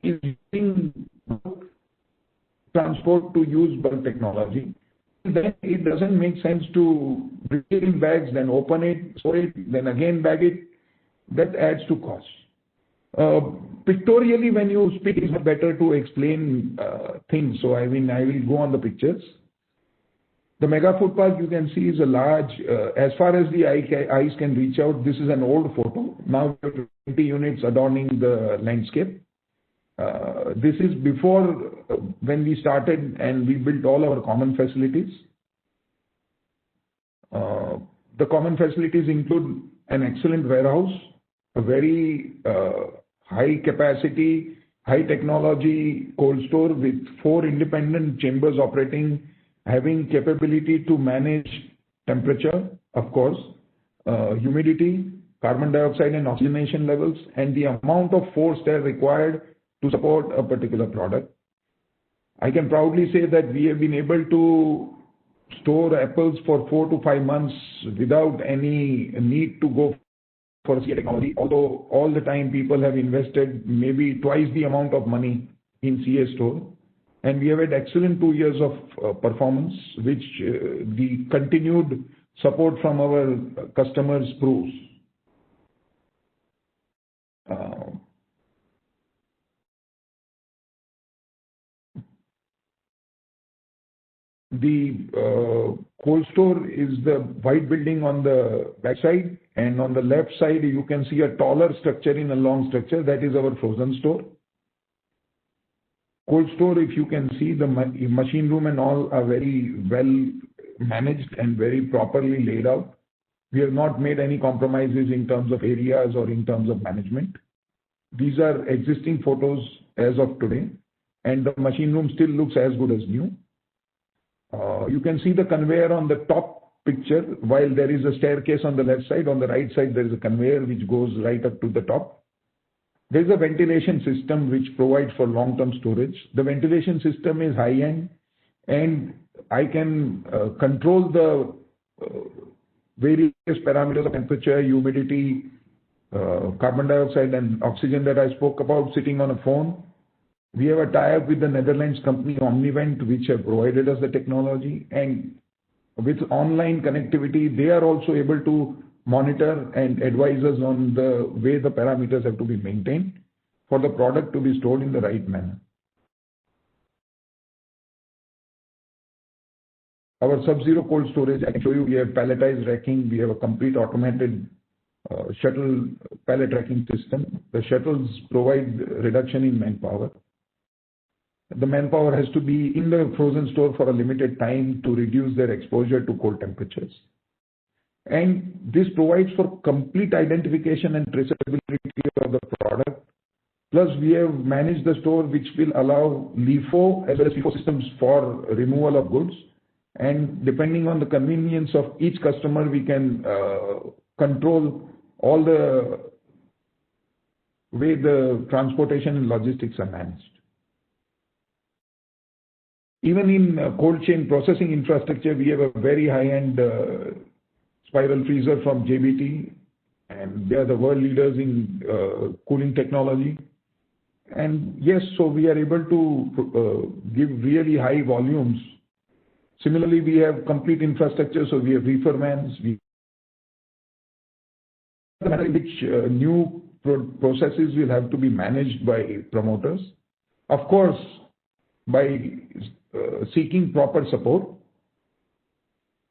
is using transport to use bulk technology. Then it doesn't make sense to bring it in bags, then open it, store it, then again bag it. That adds to cost. Pictorially, when you speak, it's better to explain things. So I mean, I will go on the pictures. The mega food park you can see is a large, as far as the eyes can reach out, this is an old photo. Now 20 units adorning the landscape. This is before when we started and we built all our common facilities. The common facilities include an excellent warehouse, a very high capacity, high technology cold store with 4 independent chambers operating, having capability to manage temperature, of course, humidity, carbon dioxide and oxygenation levels, and the amount of forced air required to support a particular product. I can proudly say that we have been able to store apples for 4 to 5 months without any need to go for CS technology, although all the time people have invested maybe twice the amount of money in CS store. And we have had excellent 2 years of performance, which the continued support from our customers proves. The cold store is the white building on the back side, and on the left side you can see a taller structure in a long structure. That is our frozen store. Cold store, if you can see, the machine room and all are very well managed and very properly laid out. We have not made any compromises in terms of areas or in terms of management. These are existing photos as of today, and the machine room still looks as good as new. You can see the conveyor on the top picture, while there is a staircase on the left side. On the right side, there is a conveyor which goes right up to the top. There is a ventilation system which provides for long-term storage. The ventilation system is high-end, and I can control the various parameters of temperature, humidity, carbon dioxide and oxygen that I spoke about sitting on a phone. We have a tie-up with the Netherlands company Omnivent, which have provided us the technology, and with online connectivity, they are also able to monitor and advise us on the way the parameters have to be maintained for the product to be stored in the right manner. Our sub-zero cold storage, I can show you, we have palletized racking, we have a complete automated shuttle pallet racking system. The shuttles provide reduction in manpower. The manpower has to be in the frozen store for a limited time to reduce their exposure to cold temperatures. And this provides for complete identification and traceability of the product. Plus, we have managed the store which will allow LIFO as well as FIFO systems for removal of goods. And depending on the convenience of each customer, we can control all the way the transportation and logistics are managed. Even in cold chain processing infrastructure, we have a very high-end spiral freezer from JBT, and they are the world leaders in cooling technology. And yes, so we are able to give really high volumes. Similarly, we have complete infrastructure, so we have reefer vans. Which new processes will have to be managed by promoters. Of course, by seeking proper support,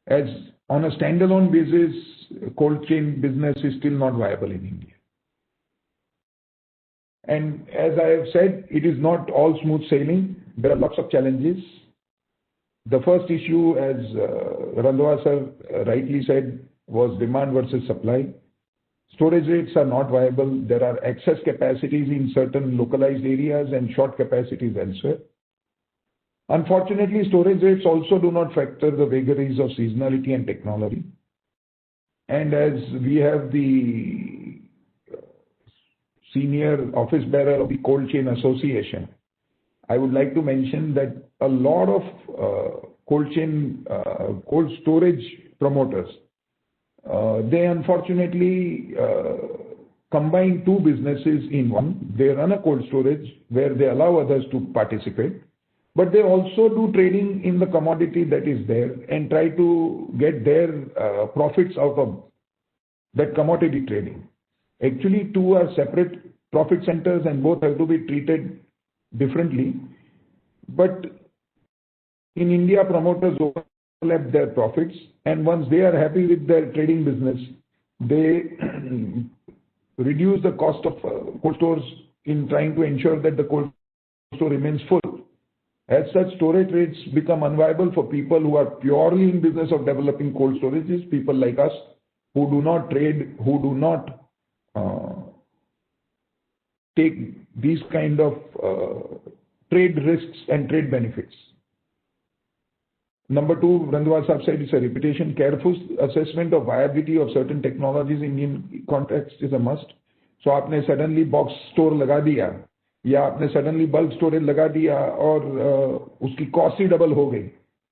as on a standalone basis, cold chain business is still not viable in India. And as I have said, it is not all smooth sailing. There are lots of challenges. The first issue, as Randhawa sir rightly said, was demand versus supply. Storage rates are not viable. There are excess capacities in certain localized areas and short capacities elsewhere. Unfortunately, storage rates also do not factor the vagaries of seasonality and technology. And as we have the senior office bearer of the Cold Chain Association, I would like to mention that a lot of cold storage promoters, they unfortunately combine two businesses in one. They run a cold storage where they allow others to participate, but they also do trading in the commodity that is there and try to get their profits out of that commodity trading. Actually, two are separate profit centers and both have to be treated differently. But in India, promoters overlap their profits, and once they are happy with their trading business, they reduce the cost of cold stores in trying to ensure that the cold store remains full. As such, storage rates become unviable for people who are purely in business of developing cold storages, people like us who do not trade, who do not take these kind of trade risks and trade benefits. Number two, Randhawa Sahab said, it's a reputation. Careful assessment of viability of certain technologies in Indian context is a must. So आपने suddenly box store लगा दिया या आपने suddenly bulk storage लगा दिया और उसकी cost ही double हो गई,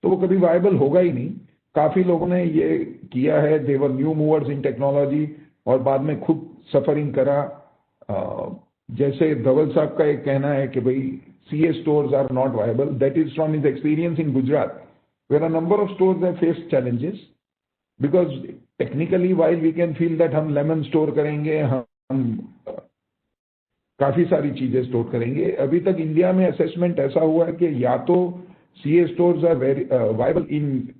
तो वो कभी viable होगा ही नहीं. काफी लोगों ने ये किया है, they were new movers in technology और बाद में खुद suffering करा. जैसे धवल साहब का एक कहना है कि भाई CA stores are not viable. That is from his experience in Gujarat, where a number of stores have faced challenges, because technically while we can feel that हम lemon store करेंगे, हम काफी सारी चीजें स्टोर करेंगे, अभी तक इंडिया में असेसमेंट ऐसा हुआ है कि या तो CA stores are very viable in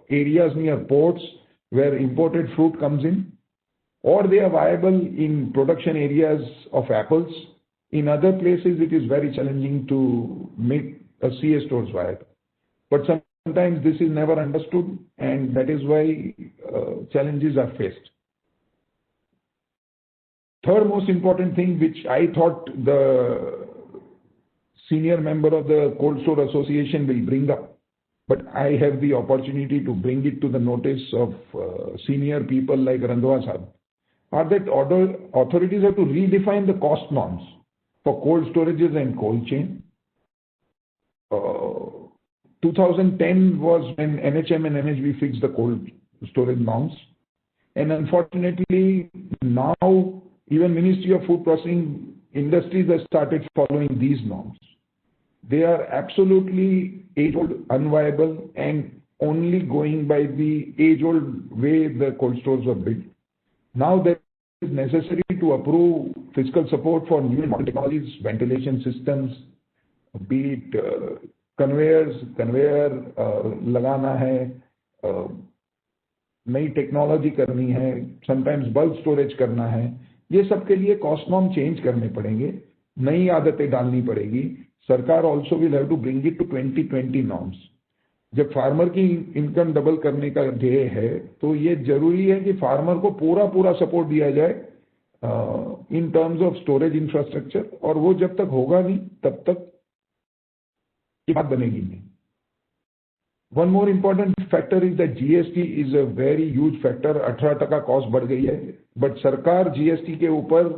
areas near ports where imported fruit comes in, or they are viable in production areas of apples. In other places, it is very challenging to make a CA stores viable. But sometimes this is never understood, and that is why challenges are faced. Third most important thing, which I thought the senior member of the Cold Store Association will bring up, but I have the opportunity to bring it to the notice of senior people like Randhawa Sahab, are that authorities have to redefine the cost norms for cold storages and cold chain. 2010 was when NHM and NHB fixed the cold storage norms. And unfortunately, now even Ministry of Food Processing Industries has started following these norms. They are absolutely age-old, unviable, and only going by the age-old way the cold stores were built. Now that it is necessary to approve fiscal support for new modern technologies, ventilation systems, be it conveyor लगाना है, नई technology करनी है, sometimes bulk storage करना है, ये सब के लिए कॉस्ट नॉर्म चेंज करने पड़ेंगे, नई आदतें डालनी पड़ेगी. सरकार also will have to bring it to 2020 norms. जब फार्मर की इनकम डबल करने का ध्येय है तो ये जरूरी है कि फार्मर को पूरा सपोर्ट दिया जाए in terms of storage infrastructure, और वो जब तक होगा नहीं तब तक की बात बनेगी नहीं. One more important factor is that GST is a very huge factor. 18% cost बढ़ गई है, बट सरकार GST के ऊपर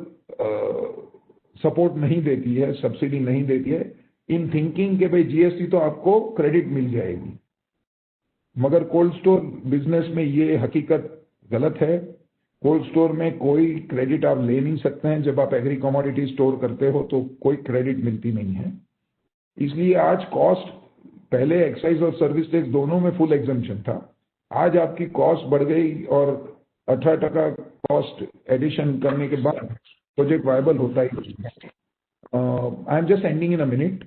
सपोर्ट नहीं देती है, सब्सिडी नहीं देती है, इन थिंकिंग के भाई GST तो आपको क्रेडिट मिल जाएगी. मगर कोल्ड स्टोर बिजनेस में ये हकीकत गलत है. कोल्ड स्टोर में कोई क्रेडिट आप ले नहीं सकते हैं. जब आप एग्री कमोडिटी स्टोर करते हो तो कोई क्रेडिट मिलती नहीं है. इसलिए आज कॉस्ट, पहले एक्साइज और सर्विस टैक्स दोनों में फुल एग्जम्पशन था, आज आपकी कॉस्ट बढ़ गई और 18% कॉस्ट एडिशन करने के बाद प्रोजेक्ट वायबल होता ही. I am just ending in a minute.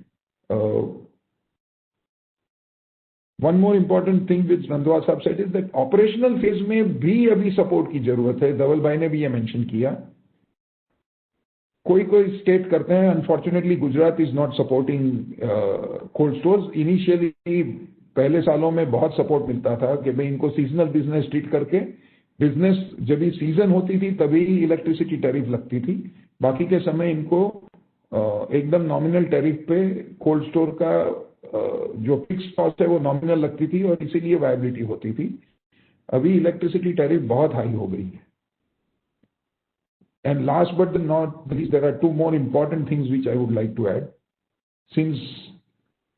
One more important thing which Randhawa साहब said is that operational phase में भी अभी सपोर्ट की जरूरत है. धवल भाई ने भी ये मेंशन किया. कोई स्टेट करते हैं, unfortunately Gujarat is not supporting cold stores. Initially पहले सालों में बहुत सपोर्ट मिलता था कि भाई इनको सीजनल बिजनेस ट्रीट करके, बिजनेस जब भी सीजन होती थी तभी इलेक्ट्रिसिटी टैरिफ लगती थी, बाकी के समय इनको एकदम नॉमिनल टैरिफ पे कोल्ड स्टोर का जो फिक्स कॉस्ट है वो नॉमिनल लगती थी और इसीलिए वायबिलिटी होती थी. अभी इलेक्ट्रिसिटी टैरिफ बहुत हाई हो गई है. And last but not least, there are two more important things which I would like to add. Since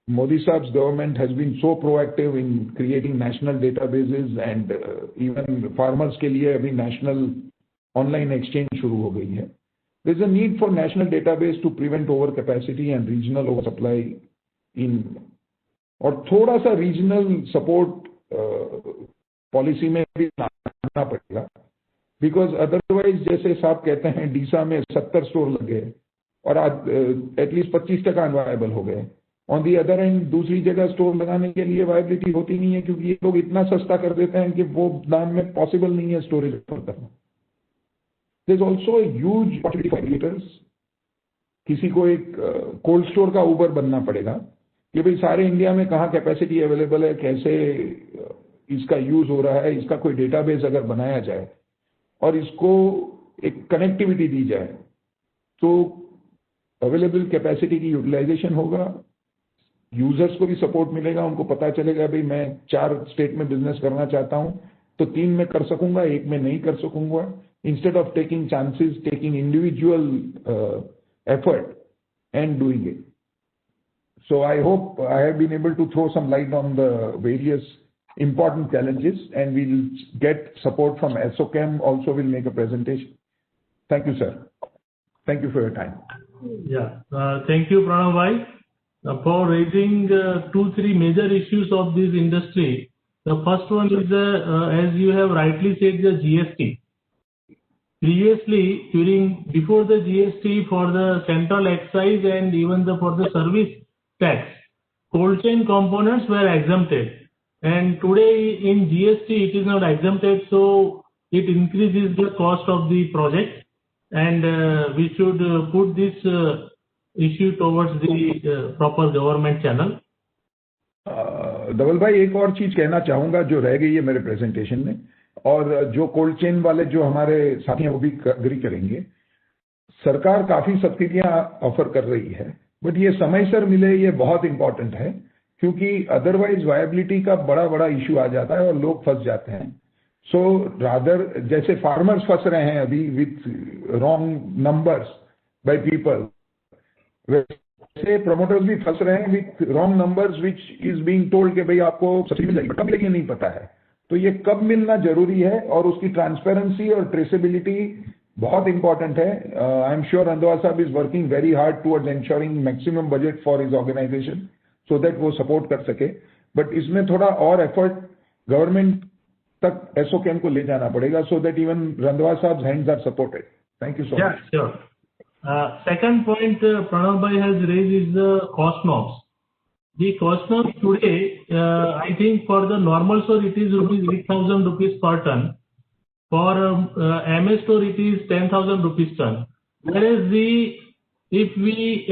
Modi Saab's government has been so proactive in creating national databases and even farmers के लिए अभी national online exchange शुरू हो गई है. There is a need for national database to prevent overcapacity and regional oversupply in, और थोड़ा सा regional support policy में भी लाना पड़ेगा. बिकॉज अदरवाइज जैसे साहब कहते हैं डीसा में 70 स्टोर लग गए और आज एटलीस्ट 25% अनवायबल हो गए. ऑन दी अदर एंड दूसरी जगह स्टोर लगाने के लिए वायबिलिटी होती नहीं है, क्योंकि ये लोग इतना सस्ता कर देते हैं कि वो दाम में पॉसिबल नहीं है स्टोरेज करना. There is also huge opportunity for creators. किसी को एक कोल्ड स्टोर का ऊबर बनना पड़ेगा कि भाई सारे इंडिया में कहाँ कैपेसिटी अवेलेबल है, कैसे इसका यूज हो रहा है, इसका कोई डेटाबेस अगर बनाया जाए और इसको एक कनेक्टिविटी दी जाए तो अवेलेबल कैपेसिटी की यूटिलाइजेशन होगा, यूजर्स को भी सपोर्ट मिलेगा, उनको पता चलेगा भाई मैं 4 स्टेट में बिजनेस करना चाहता हूं तो 3 में कर सकूंगा, 1 में नहीं कर सकूंगा. Instead of taking chances, taking individual effort and doing it. So I hope I have been able to throw some light on the various important challenges, and we'll get support from SOChem also will make a presentation. Thank you, sir. Thank you for your time. Yeah, thank you, Pranav bhai, for raising 2-3 major issues of this industry. The first one is as you have rightly said, the GST. Previously, before the GST, for the central excise and even for the service tax, cold chain components were exempted. And today in GST it is not exempted, so it increases the cost of the project, and we should put this issue towards the proper government channel. धवल भाई एक और चीज कहना चाहूंगा जो रह गई है मेरे प्रेजेंटेशन में, और जो कोल्ड चेन वाले जो हमारे साथी हैं वो भी अग्री करेंगे. सरकार काफी सब्सिडियां ऑफर कर रही है, बट ये समय सर मिले, ये बहुत इंपॉर्टेंट है, क्योंकि अदरवाइज वायबिलिटी का बड़ा इशू आ जाता है और लोग फंस जाते हैं. सो रादर, जैसे फार्मर्स फंस रहे हैं अभी with wrong numbers by people, वैसे प्रमोटर्स भी फंस रहे हैं with wrong numbers which is being told कि भाई आपको सब्सिडी मिल जाएगी, कब मिलेगी नहीं पता है. तो ये कब मिलना जरूरी है और उसकी ट्रांसपेरेंसी और ट्रेसेबिलिटी बहुत इंपॉर्टेंट है. आई एम श्योर रंधवा साहब is working very hard towards ensuring maximum budget for his organisation so that वो सपोर्ट कर सके. बट इसमें थोड़ा और एफर्ट गवर्नमेंट तक एसओकेम को ले जाना पड़ेगा, so that even Randhawa Saab's hands are supported. Thank you so much. Yeah, sure. Second point Pranav Bhai has raised is the cost norms. The cost norms today, I think for the normal store it is 8,000 rupees per ton. For MS store it is 10,000 rupees ton. Whereas if we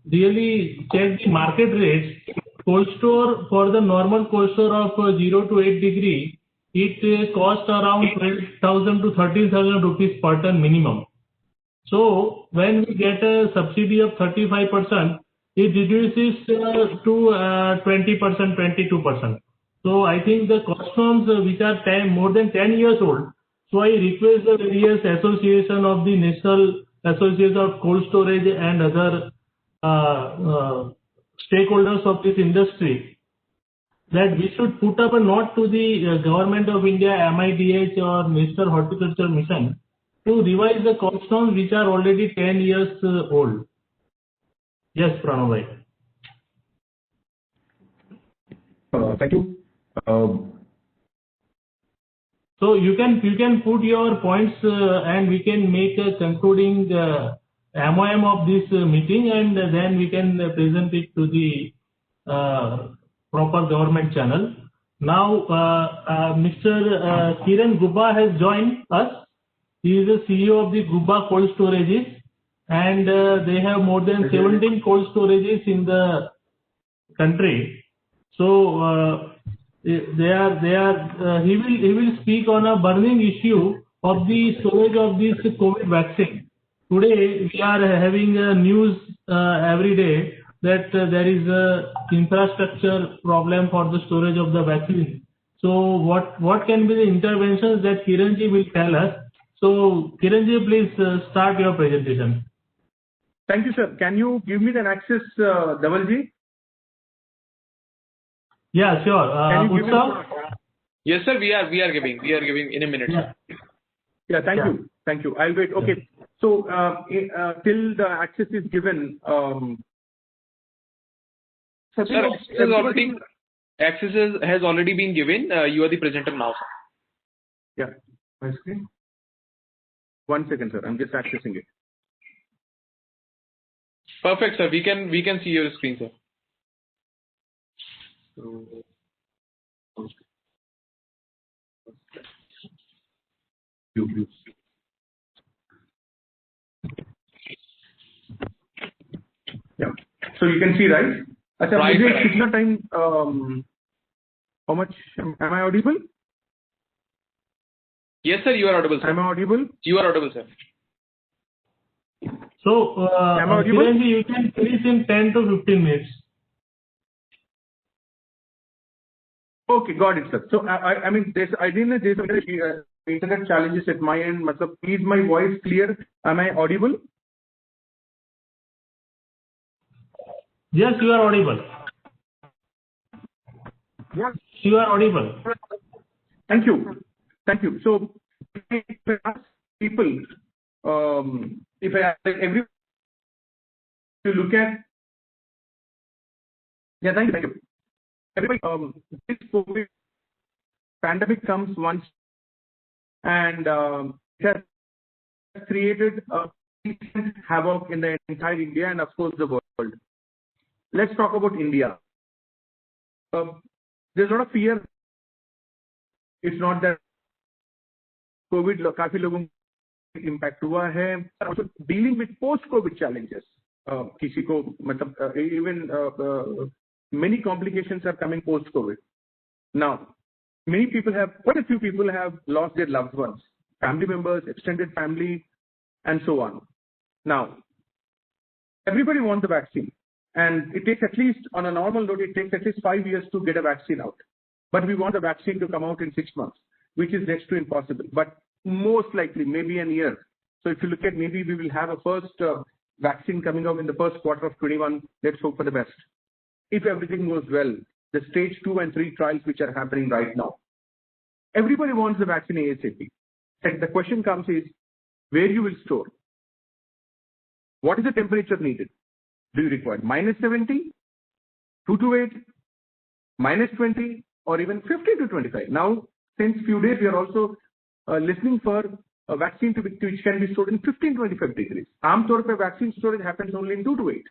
really check the market rates, cold store for the normal cold store of 0 to 8 degree, it costs around 12,000 to 13,000 rupees per ton minimum. So when we get a subsidy of 35%, it reduces to 20%, 22%. So I think the cost norms which are more than 10 years old. So I request the various association of the National Association of Cold Storage and other stakeholders of this industry that we should put up a note to the Government of India, MIDH or National Horticulture Mission to revise the cost norms which are already 10 years old. Yes, Pranav bhai. Thank you. So you can put your points and we can make a concluding MOM of this meeting, and then we can present it to the proper government channel. Now Mr. Kiran Gubba has joined us. He is the CEO of the Gubba Cold Storages, and they have more than 17 cold storages in the country. So he will speak on a burning issue of the storage of this COVID vaccine. Today we are having news every day that there is a infrastructure problem for the storage of the vaccine. So what can be the interventions that Kiranji will tell us? So Kiranji, please start your presentation. Thank you, sir. Can you give me the access, Dhavalji? Yeah, sure. Utsav? Yes, sir. We are giving in a minute. Yeah. Thank you. I'll wait. Okay. So till the access is given, sir, access has already been given. You are the presenter now, sir. Yeah. My screen. 1 second, sir. I'm just accessing it. Perfect, sir. We can see your screen, sir. Yeah. So you can see, right? Right. Time, how much am I audible? Yes, sir. You are audible, sir. Am I audible? You are audible, sir. So, Kiranji, you can finish in 10 to 15 minutes. Okay, got it, sir. So, I mean, there's internet challenges at my end. Is my voice clear? Am I audible? Yes, you are audible. Yes. You are audible. Thank you. So, if I ask people, if I ask everyone to look at, yeah, thank you. Everybody, this COVID pandemic comes once, and it has created a havoc in the entire India and of course the world. Let's talk about India. There's a lot of fear. It's not that COVID काफी लोगों को impact हुआ है. Also dealing with post-COVID challenges. किसी को मतलब even many complications are coming post-COVID. Now, quite a few people have lost their loved ones, family members, extended family, and so on. Now, everybody wants the vaccine, and it takes at least, on a normal note, it takes at least 5 years to get a vaccine out. But we want the vaccine to come out in 6 months, which is next to impossible. But most likely, maybe a year. So if you look at, maybe we will have a first vaccine coming out in the first quarter of 21. Let's hope for the best. If everything goes well, the stage 2 and 3 trials which are happening right now, everybody wants the vaccine ASAP. And the question comes is, where you will store? What is the temperature needed? Do you require -70, 2 to 8, -20, or even 15 to 25. Now, since few days, we are also listening for a vaccine which can be stored in 15 to 25 degrees. Aamtor pe vaccine storage happens only in 2 to 8.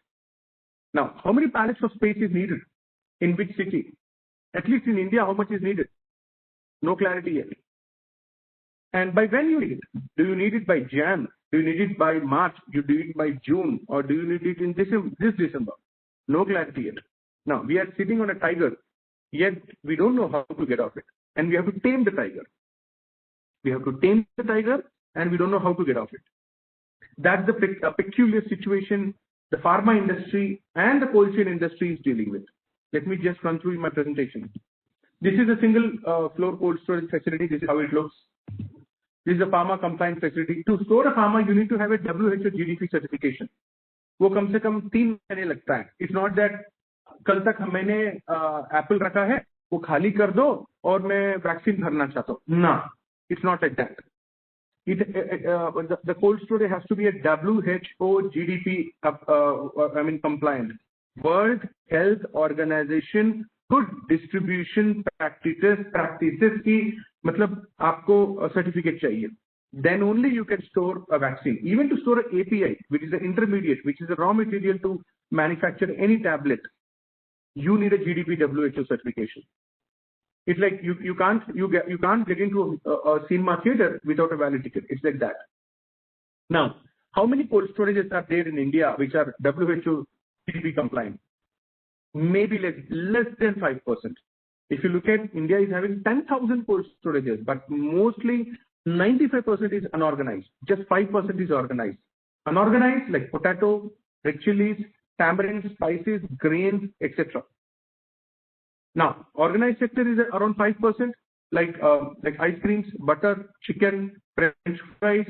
Now, how many pallets of space is needed? In which city? At least in India, how much is needed? No clarity yet. And by when you need it? Do you need it by Jan? Do you need it by March? Do you need it by June? Or do you need it in this December? No clarity yet. Now, we are sitting on a tiger, yet we don't know how to get off it. And we have to tame the tiger. We have to tame the tiger, and we don't know how to get off it. That's the peculiar situation the pharma industry and the cold chain industry is dealing with. Let me just run through my presentation. This is a single floor cold storage facility. This is how it looks. This is a pharma compliant facility. To store a pharma, you need to have a WHO GDP certification. वो कम से कम 3 महीने लगता है. It's not that कल तक मैंने Apple रखा है, वो खाली कर दो और मैं वैक्सीन भरना चाहता हूँ. No, it's not like that. The cold storage has to be a WHO GDP, compliant. World Health Organization good distribution practices की मतलब आपको certificate चाहिए. Then only you can store a vaccine. Even to store an API, which is an intermediate, which is a raw material to manufacture any tablet, you need a GDP WHO certification. It's like you can't get into a cinema theater without a valid ticket. It's like that. Now, how many cold storages are there in India which are WHO GDP compliant? Maybe less than 5%. If you look at India is having 10,000 cold storages, but mostly 95% is unorganized. Just 5% is organized. Unorganized like potato, red chilies, tamarind, spices, grains, etc. Now, organized sector is around 5%, like ice creams, butter, chicken, French fries,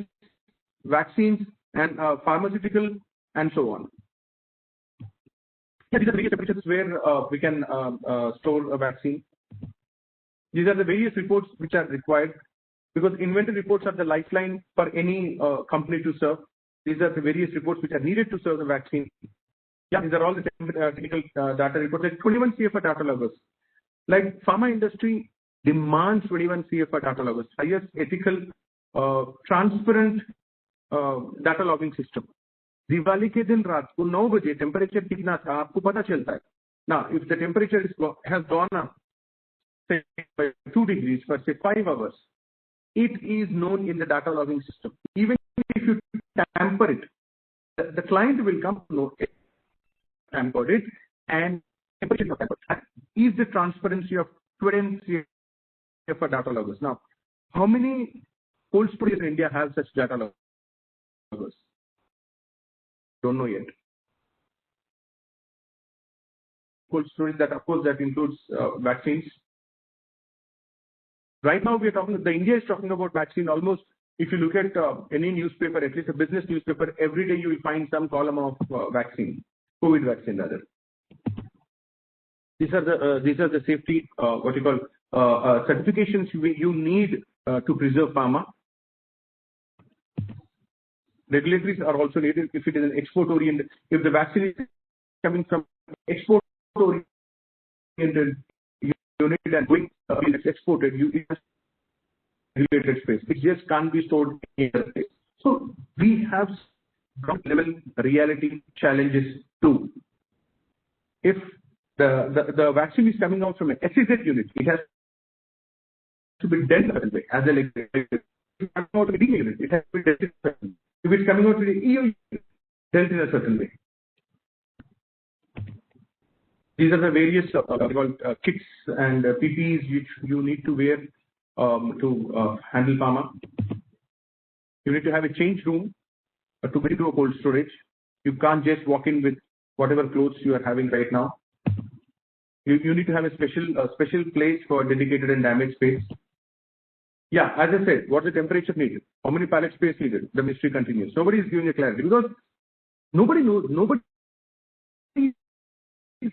vaccines, and pharmaceutical, and so on. These are the various temperatures where we can store a vaccine. These are the various reports which are required, because inventory reports are the lifeline for any company to serve. These are the various reports which are needed to serve the vaccine. Yeah, these are all the technical data reports, like 21 CFR data loggers. Like pharma industry demands 21 CFR data loggers, highest ethical, transparent data logging system. Diwali के दिन रात को 9 बजे temperature कितना था आपको पता चलता है. Now, if the temperature has gone up, say by 2 degrees for say 5 hours, it is known in the data logging system. Even if you tamper it, the client will come to know it, tampered it, and temperature is the transparency of 20 CFR data loggers. Now, how many cold storage in India have such data loggers? Don't know yet. Cold storage, that of course that includes vaccines. Right now we are talking. India is talking about vaccine almost. If you look at any newspaper, at least a business newspaper, every day you will find some column of vaccine, COVID vaccine rather. These are the safety certifications you need to preserve pharma. Regulatories are also needed if it is an export oriented. If the vaccine is coming from export oriented unit and going exported, it has regulated space. It just can't be stored in the space. So we have ground level reality challenges too. If the vaccine is coming out from an SEZ unit, it has to be dealt in a certain way as a regulator. If it's coming out of a D unit, it has to be dealt in a certain way. If it's coming out to the EU, dealt in a certain way. These are the various kits and PPEs which you need to wear to handle pharma. You need to have a change room to get into a cold storage. You can't just walk in with whatever clothes you are having right now. You need to have a special place for dedicated and damaged space. Yeah, as I said, what's the temperature needed? How many pallet space needed? The mystery continues. Nobody is giving a clarity because nobody knows. Nobody is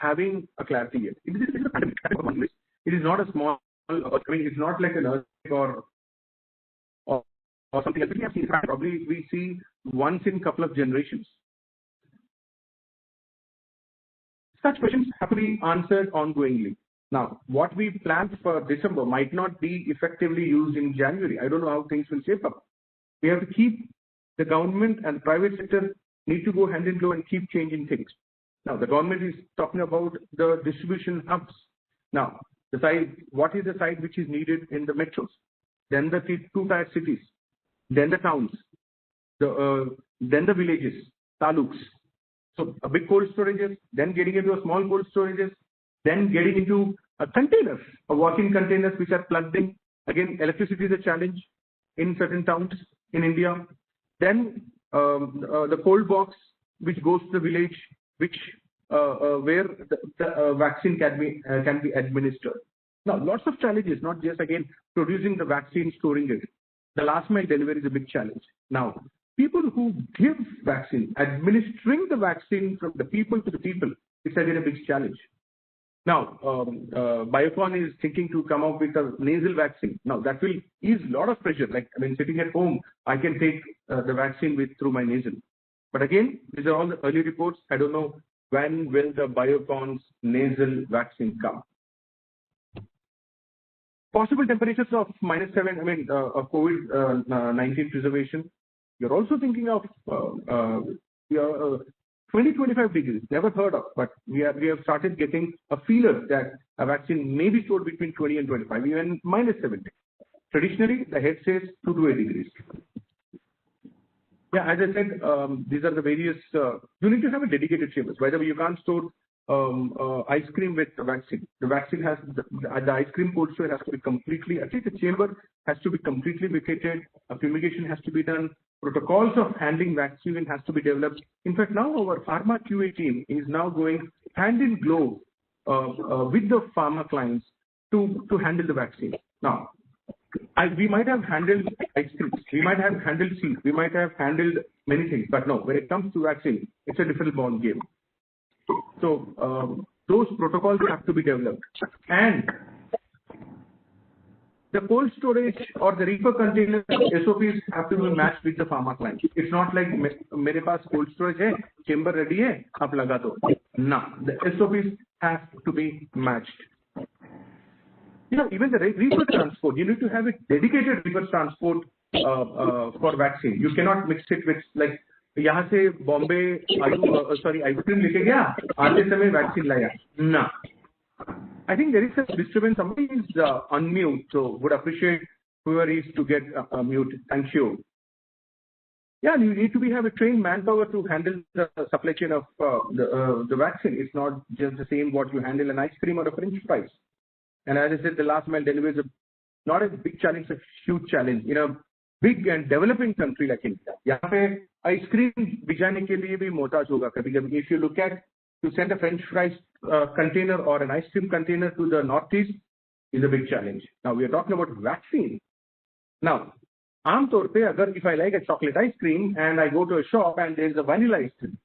having a clarity yet. It is a pandemic. It is not a small. It's not like an earthquake or something else. We have seen probably we see once in a couple of generations. Such questions have to be answered ongoingly. Now, what we planned for December might not be effectively used in January. I don't know how things will shape up. We have to keep the government and the private sector need to go hand in glove and keep changing things. Now, the government is talking about the distribution hubs. Now, the side, what is the side which is needed in the metros? Then the two-tier cities, then the towns, then the villages, taluks. So a big cold storages, then getting into a small cold storages, then getting into a containers, a walk-in containers which are plugged in. Again, electricity is a challenge in certain towns in India. Then the cold box which goes to the village, which where the vaccine can be administered. Now, lots of challenges, not just again producing the vaccine, storing it. The last mile delivery is a big challenge. Now, people who give vaccine, administering the vaccine from the people to the people, it's again a big challenge. Now, Biocon is thinking to come up with a nasal vaccine. Now, that will ease a lot of pressure. Like, I mean, sitting at home, I can take the vaccine through my nasal. But again, these are all the early reports. I don't know when will the Biocon's nasal vaccine come. Possible temperatures of -7, I mean, COVID-19 preservation. You're also thinking of 20-25 degrees, never heard of, but we have started getting a feeler that a vaccine may be stored between 20 and 25, even -70. Traditionally, the head says 2 to 8 degrees. Yeah, as I said, these are the various, you need to have a dedicated chambers. By the way, you can't store ice cream with the vaccine. The vaccine has, the ice cream cold store has to be completely, at least the chamber has to be completely vacated, a fumigation has to be done, protocols of handling vaccine has to be developed. In fact, now our pharma QA team is now going hand in glove with the pharma clients to handle the vaccine. Now, we might have handled ice cream, we might have handled seeds, we might have handled many things, but no, when it comes to vaccine, it's a different ball game. So those protocols have to be developed, and the cold storage or the reefer container SOPs have to be matched with the pharma client. It's not like मेरे पास cold storage है, chamber ready है, आप लगा दो. No, the SOPs have to be matched. You know, even the reefer transport, you need to have a dedicated reefer transport for vaccine. You cannot mix it with like यहाँ से Bombay ice cream लेके गया, आते समय वैक्सीन लाया. No. I think there is a disturbance. Somebody is unmute, so would appreciate whoever is to get mute. Thank you. Yeah, you need to have a trained manpower to handle the supply chain of the vaccine. It's not just the same what you handle an ice cream or a French fries. And as I said, the last mile delivery is not a big challenge, it's a huge challenge in a big and developing country like India. यहाँ पे ice cream भिजाने के लिए भी मोहताज होगा कभी-कभी. If you look at to send a French fries container or an ice cream container to the Northeast is a big challenge. Now we are talking about vaccine. Now, आमतौर पे अगर if I like a chocolate ice cream and I go to a shop and there is a vanilla ice cream,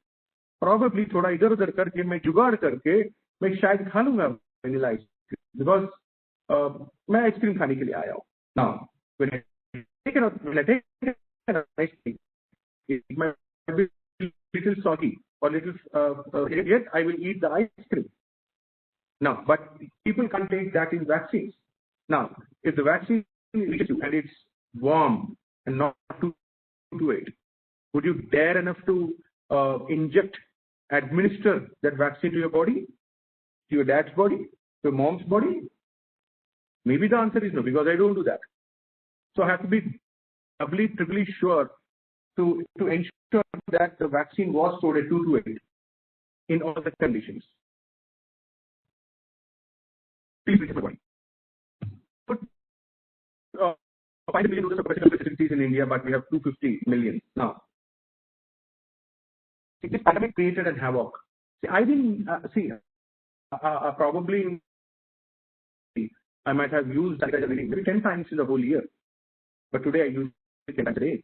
probably थोड़ा इधर-उधर करके मैं जुगाड़ करके मैं शायद खा लूँगा vanilla ice cream because मैं ice cream खाने के लिए आया हूँ. Now, when I take an ice cream, it might be little soggy or little, yet I will eat the ice cream. Now, but people can't take that in vaccines. Now, if the vaccine reaches you and it's warm and not too it, would you dare enough to administer that vaccine to your body, to your dad's body, to your mom's body? Maybe the answer is no, because I don't do that. So I have to be doubly sure to ensure that the vaccine was stored at 2 to 8 in all the conditions. Please reach the point. But 5 million facilities in India, but we have 250 million now. This pandemic created a havoc. See, I didn't probably I might have used that maybe 10 times in the whole year, but today I use it 10 times a day.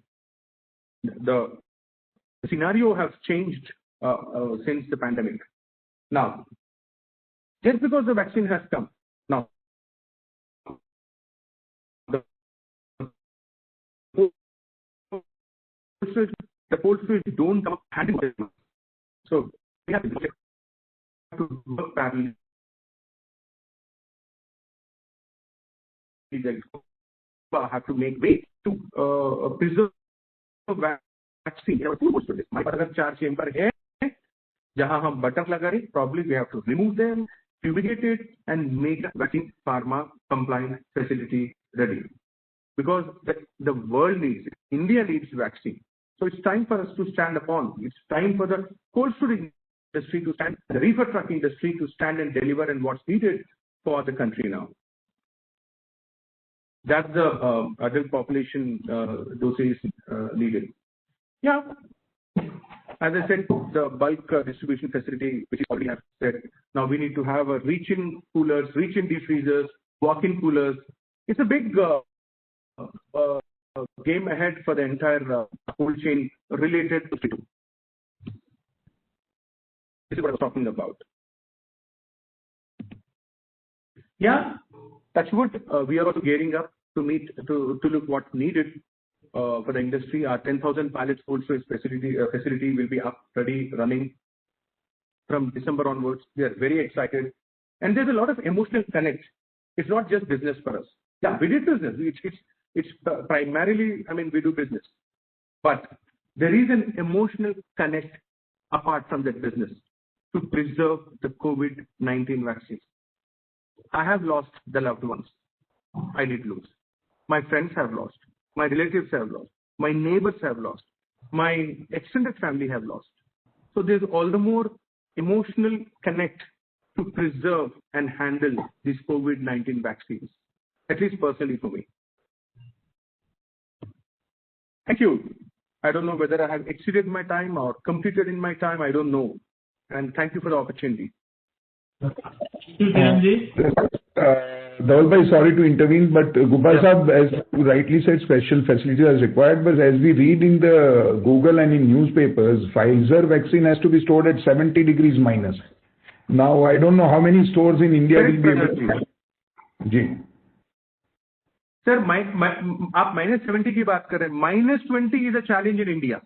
The scenario has changed since the pandemic. Now, just because the vaccine has come, now the cold storage don't come hand in hand. So we have to work parallel. have to make way to preserve vaccine. हमारे पास अगर 4 chamber है जहां हम butter लगा रहे, probably we have to remove them, fumigate it, and make a vaccine pharma compliant facility ready. Because the world needs it. India needs vaccine. So it's time for us to stand upon. It's time for the cold storage industry to stand, the reefer truck industry to stand and deliver and what's needed for the country now. That's the adult population dosage needed. Yeah. As I said, the bulk distribution facility, which is already have said, now we need to have a reach-in coolers, reach-in deep freezers, walk-in coolers. It's a big game ahead for the entire cold chain related to This is what I was talking about. Yeah, that's what we are also gearing up to meet, to look what's needed for the industry. Our 10,000 pallets cold storage facility will be up, ready, running from December onwards. We are very excited. And there's a lot of emotional connect. It's not just business for us. Yeah, we did business. It's primarily, I mean, we do business. But there is an emotional connect apart from that business to preserve the COVID-19 vaccines. I have lost the loved ones. I did lose. My friends have lost. My relatives have lost. My neighbors have lost. My extended family have lost. So there's all the more emotional connect to preserve and handle these COVID-19 vaccines, at least personally for me. Thank you. I don't know whether I have exceeded my time or completed in my time. I don't know. And thank you for the opportunity. Thank you, Kiranji. Dhaval bhai, sorry to intervene, but Gopal Saab, as you rightly said, special facility is required, but as we read in the Google and in newspapers, Pfizer vaccine has to be stored at 70 degrees minus. Now, I don't know how many stores in India will be able to... ji. Sir, आप -70 की बात कर रहे हैं. -20 is a challenge in India.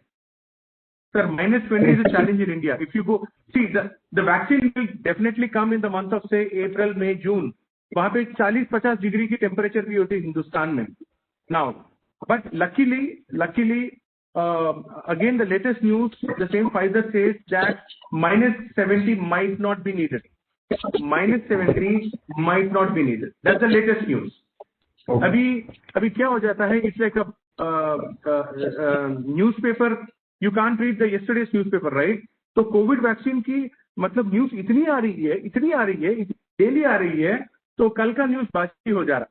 Sir, -20 is a challenge in India. If you go, see, the vaccine will definitely come in the month of, say, April, May, June. वहाँ पे 40-50 degree की temperature भी होती है हिंदुस्तान में. Now, but luckily, again the latest news, the same Pfizer says that -70 might not be needed. -70 might not be needed. That's the latest news. Okay. अभी क्या हो जाता है? It's like a newspaper. You can't read the yesterday's newspaper, right? तो Covid vaccine की मतलब news इतनी आ रही है, डेली आ रही है, तो कल का न्यूज बासी हो जा रहा.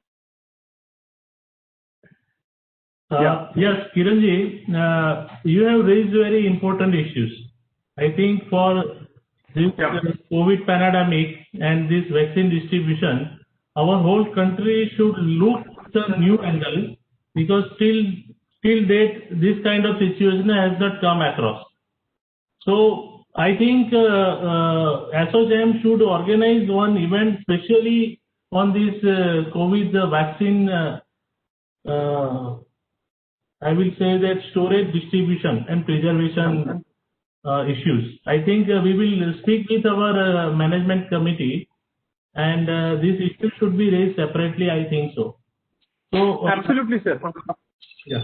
Yes, Kiranji, you have raised very important issues. I think for this COVID pandemic and this vaccine distribution, our whole country should look at a new angle, because till date this kind of situation has not come across. So I think ASSOCHAM should organize one event specially on this COVID vaccine. I will say that storage, distribution and preservation issues. I think we will speak with our management committee, and this issue should be raised separately, I think so. So absolutely, sir. Yeah.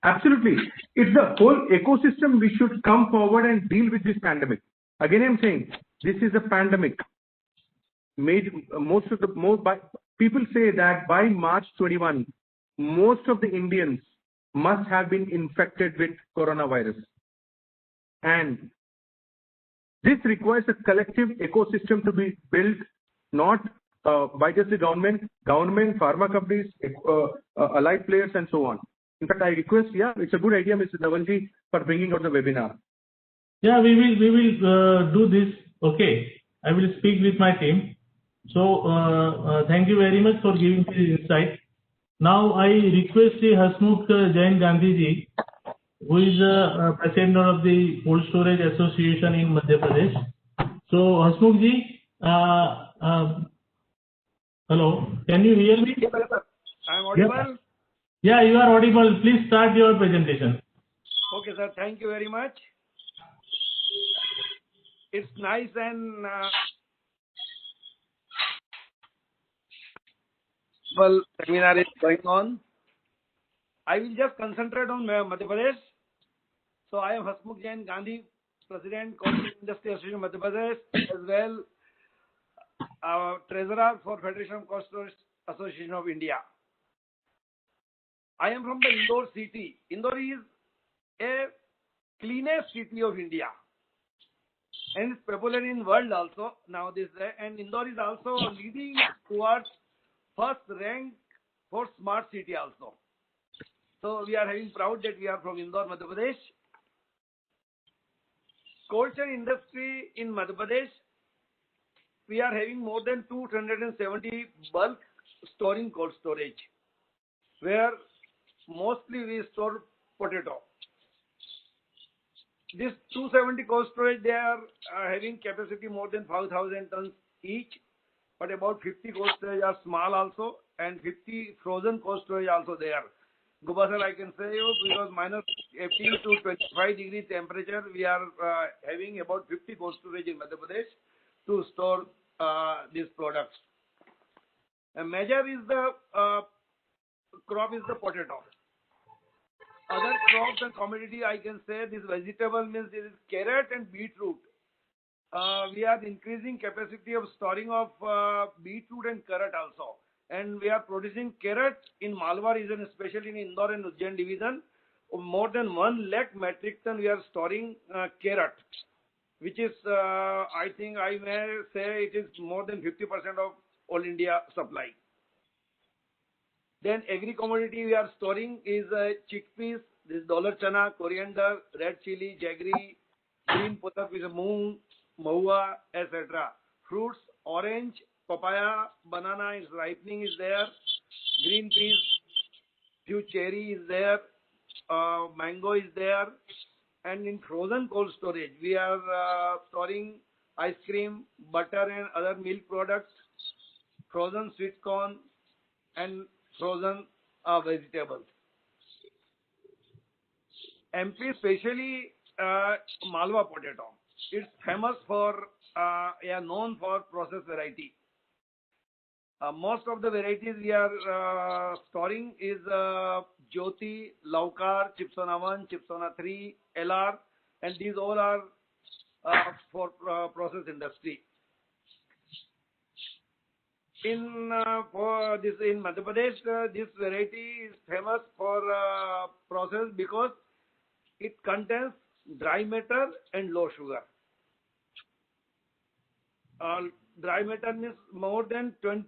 Absolutely. It's the whole ecosystem we should come forward and deal with this pandemic. Again, I'm saying this is a pandemic. People say that by March 21, most of the Indians must have been infected with coronavirus. And this requires a collective ecosystem to be built, not by just the government, pharma companies, allied players, and so on. In fact, I request, it's a good idea, Mr. Dhavalji, for bringing out the webinar. Yeah, we will do this. Okay, I will speak with my team. So thank you very much for giving this insight. Now I request Hasmukh Jain Gandhi ji, who is president of the Cold Storage Association in Madhya Pradesh. So Hasmukh ji, hello, can you hear me? I am audible? Yeah, you are audible. Please start your presentation. Okay, sir. Thank you very much. It's nice and Well, seminar is going on. I will just concentrate on Madhya Pradesh. So I am Hasmukh Jain Gandhi, President, Cold Chain Industry Association Madhya Pradesh, as well Treasurer for Federation of Cold Storage Association of India. I am from the Indore city. Indore is a cleanest city of India, and it's popular in world also now this day. And Indore is also leading towards first rank for smart city also. So we are having proud that we are from Indore, Madhya Pradesh. Cold chain industry in Madhya Pradesh, we are having more than 270 bulk storing cold storage, where mostly we store potato. This 270 cold storage, they are having capacity more than 5,000 tons each, but about 50 cold storage are small also, and 50 frozen cold storage also there. Gubasar, I can say you, because minus 18 to 25 degree temperature, we are having about 50 cold storage in Madhya Pradesh to store these products. A major is the crop is the potato. Other crops and commodity, I can say this vegetable means this is carrot and beetroot. We are increasing capacity of storing of beetroot and carrot also. And we are producing carrot in Malwa region, especially in Indore and Ujjain division. More than 1 lakh metric ton we are storing carrot, which is, I think I may say it is more than 50% of all India supply. Then agri commodity we are storing is chickpeas, this dollar chana, coriander, red chili, jaggery, green putak with moong, mahua, etc. Fruits, orange, papaya, banana is ripening is there, green peas, few cherry is there, mango is there, and in frozen cold storage we are storing ice cream, butter and other milk products, frozen sweet corn, and frozen vegetables. MP, especially Malwa potato, it's famous for, known for processed variety. Most of the varieties we are storing is Jyoti, Laukar, Chipsona 1, Chipsona 3, LR, and these all are for process industry. For this in Madhya Pradesh, this variety is famous for process because it contains dry matter and low sugar. Dry matter means more than 20%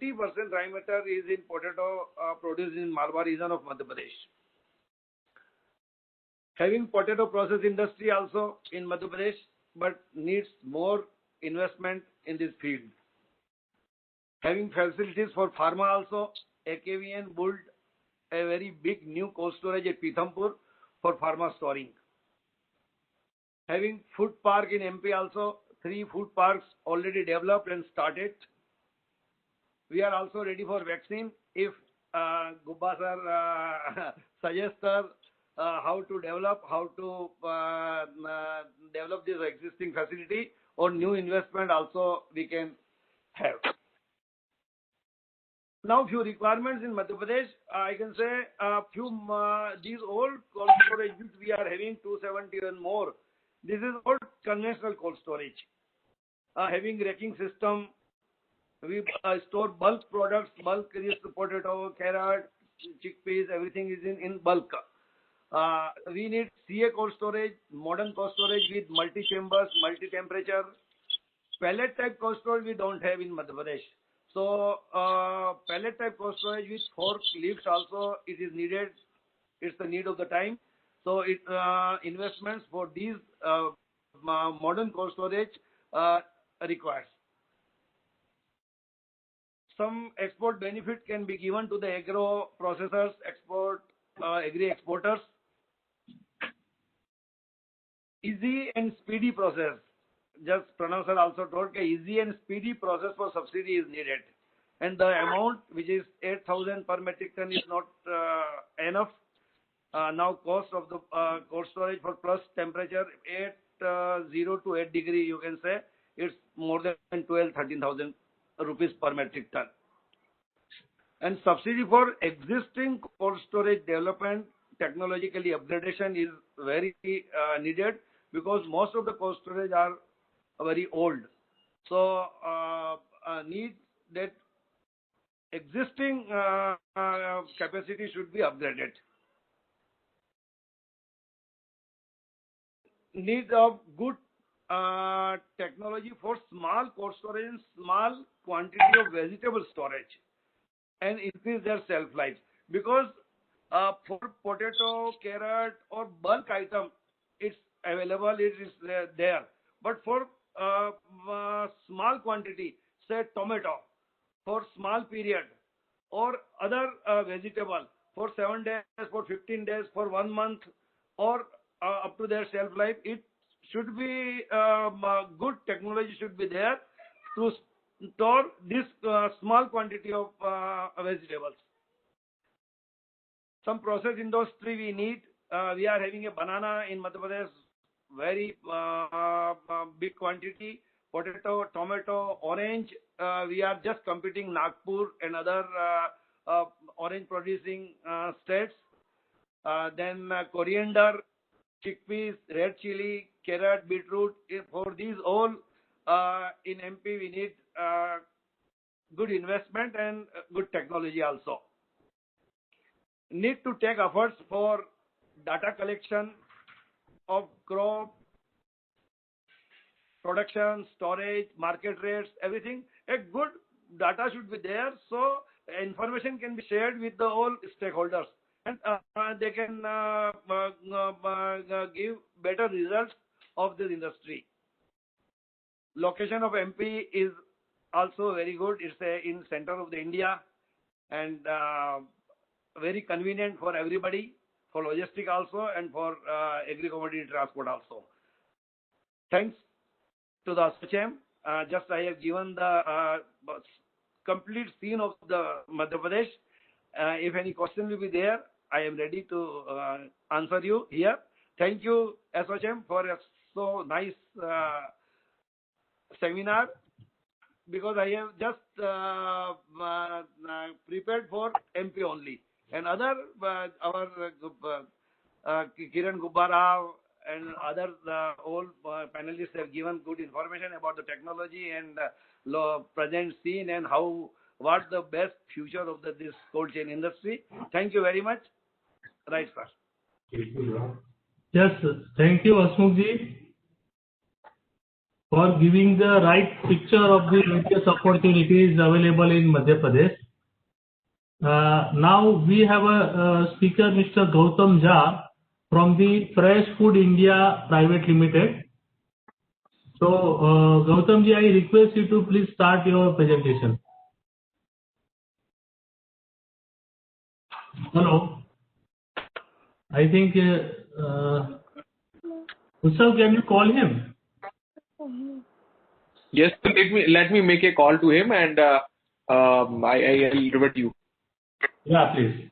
dry matter is in potato produced in Malwa region of Madhya Pradesh. Having potato process industry also in Madhya Pradesh, but needs more investment in this field. Having facilities for pharma also, AKVN built a very big new cold storage at Pithampur for pharma storing. Having food park in MP also, 3 food parks already developed and started. We are also ready for vaccine if Gubba sir suggests how to develop this existing facility, or new investment also we can have. Now, few requirements in Madhya Pradesh, I can say these old cold storage which we are having 270 and more. This is all conventional cold storage. Having racking system, we store bulk products, bulk is potato, carrot, chickpeas, everything is in bulk. We need CA cold storage, modern cold storage with multi-chambers, multi-temperature. Pellet type cold storage we don't have in Madhya Pradesh. So, pellet type cold storage with 4 lifts also it is needed. It's the need of the time. So, investments for these modern cold storage requires. Some export benefit can be given to the agro processors, agri exporters. Easy and speedy process. Just Pranav sir also told easy and speedy process for subsidy is needed. And the amount which is 8,000 per metric ton is not enough. Now cost of the cold storage for plus temperature 0 to 8 degree you can say it's more than 12,000-13,000 rupees per metric ton. And subsidy for existing cold storage development, technologically upgradation is very needed, because most of the cold storage are very old. So need that existing capacity should be upgraded. Need of good technology for small cold storage and small quantity of vegetable storage, and increase their shelf life. Because for potato, carrot or bulk item, it's available, it is there. But for small quantity, say tomato, for small period, or other vegetable, for 7 days, for 15 days, for 1 month, or up to their shelf life, it should be good technology should be there to store this small quantity of vegetables. Some process industry we need. We are having a banana in Madhya Pradesh, very big quantity. Potato, tomato, orange. We are just competing Nagpur and other orange producing states. Then coriander, chickpeas, red chili, carrot, beetroot. For these all in MP we need good investment and good technology also. Need to take efforts for data collection of crop, production, storage, market rates, everything. A good data should be there, so information can be shared with the all stakeholders, and they can give better results of this industry. Location of MP is also very good. It's in center of the India, and very convenient for everybody, for logistic also, and for agri-commodity transport also. Thanks to the ASSOCHAM. Just I have given the complete scene of the Madhya Pradesh. If any question will be there, I am ready to answer you here. Thank you, ASSOCHAM, for a so nice seminar, because I have just prepared for MP only. And other, our Kiran Gubbarao and other all panelists have given good information about the technology and present scene and how, what the best future of this cold chain industry. Thank you very much. Right, sir. Yes, thank you, Hasmukhji, for giving the right picture of the various opportunities available in Madhya Pradesh. Now we have a speaker, Mr. Gautam Jha from the Fresh Food India Private Limited. So, Gautam ji, I request you to please start your presentation. Hello. I think Utsav, can you call him? Yes, let me make a call to him, and I'll revert you. Yeah, please.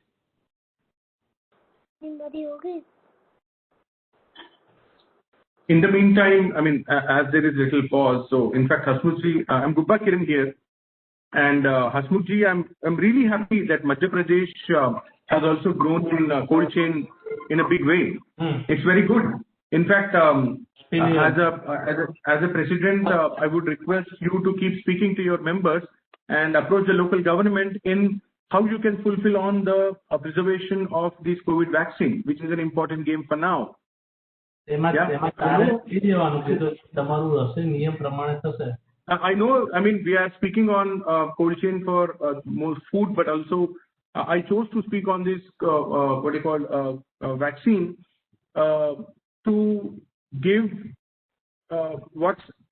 In the meantime, I mean, as there is little pause, so in fact, Hasmukhji, I'm Gubba Kiran here, and Hasmukhji, I'm really happy that Madhya Pradesh has also grown in cold chain in a big way. It's very good. In fact, as a president, I would request you to keep speaking to your members and approach the local government in how you can fulfill on the preservation of this COVID vaccine, which is an important game for now. I know, I mean, we are speaking on cold chain for more food, but also I chose to speak on this, what you call, vaccine to give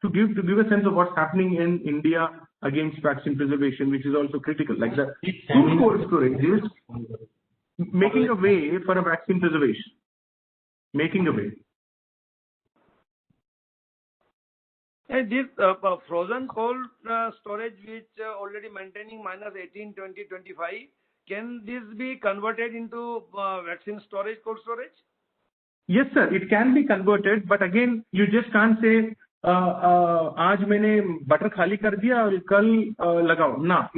to give a sense of what's happening in India against vaccine preservation, which is also critical. Like the food cold storage is making a way for a vaccine preservation, making a way. And this frozen cold storage, which already maintaining -18, 20, 25, can this be converted into vaccine storage, cold storage? Yes, sir. It can be converted, but again, you just can't say, "Aaj maine butter khali kar diya, aur kal lagao." No,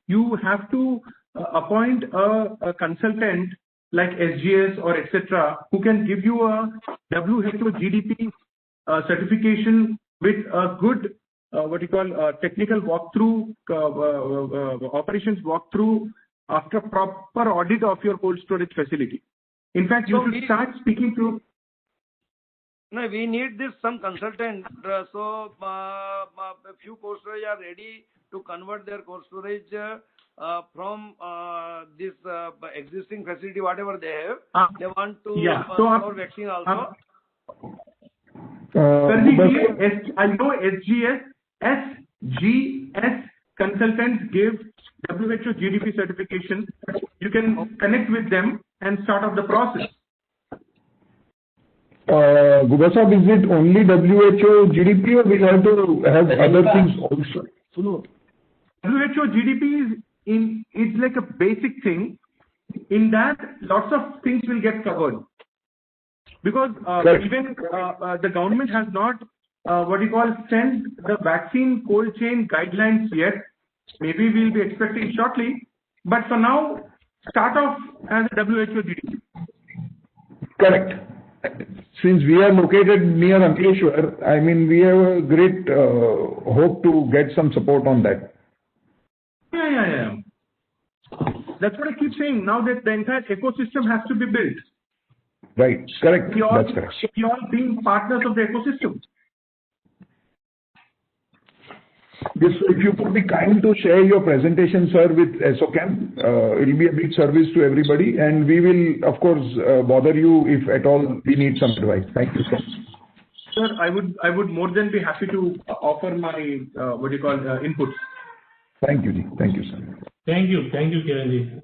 you have to appoint a consultant like SGS or etc., who can give you a WHO GDP certification with a good technical walkthrough, operations walkthrough after proper audit of your cold storage facility. In fact, you should start speaking to. No, we need this some consultant. So a few cold storage are ready to convert their cold storage from this existing facility, whatever they have. They want to store vaccine also. I know SGS consultants give WHO GDP certification. You can connect with them and start off the process. Gubasab, is it only WHO GDP or we have to have other things also? WHO GDP is like a basic thing. In that, lots of things will get covered. Because even the government has not sent the vaccine cold chain guidelines yet. Maybe we'll be expecting shortly. But for now, start off as a WHO GDP. Correct. Since we are located near Ankleshwar, I mean, we have a great hope to get some support on that. Yeah. That's what I keep saying. Now that the entire ecosystem has to be built. Right. Correct. That's correct. We all being partners of the ecosystem. Yes, if you could be kind to share your presentation, sir, with SOCAM, it will be a big service to everybody, and we will, of course, bother you if at all we need some advice. Thank you, sir. Sir, I would more than be happy to offer my inputs. Thank you, thank you, sir. Thank you, Kiranji.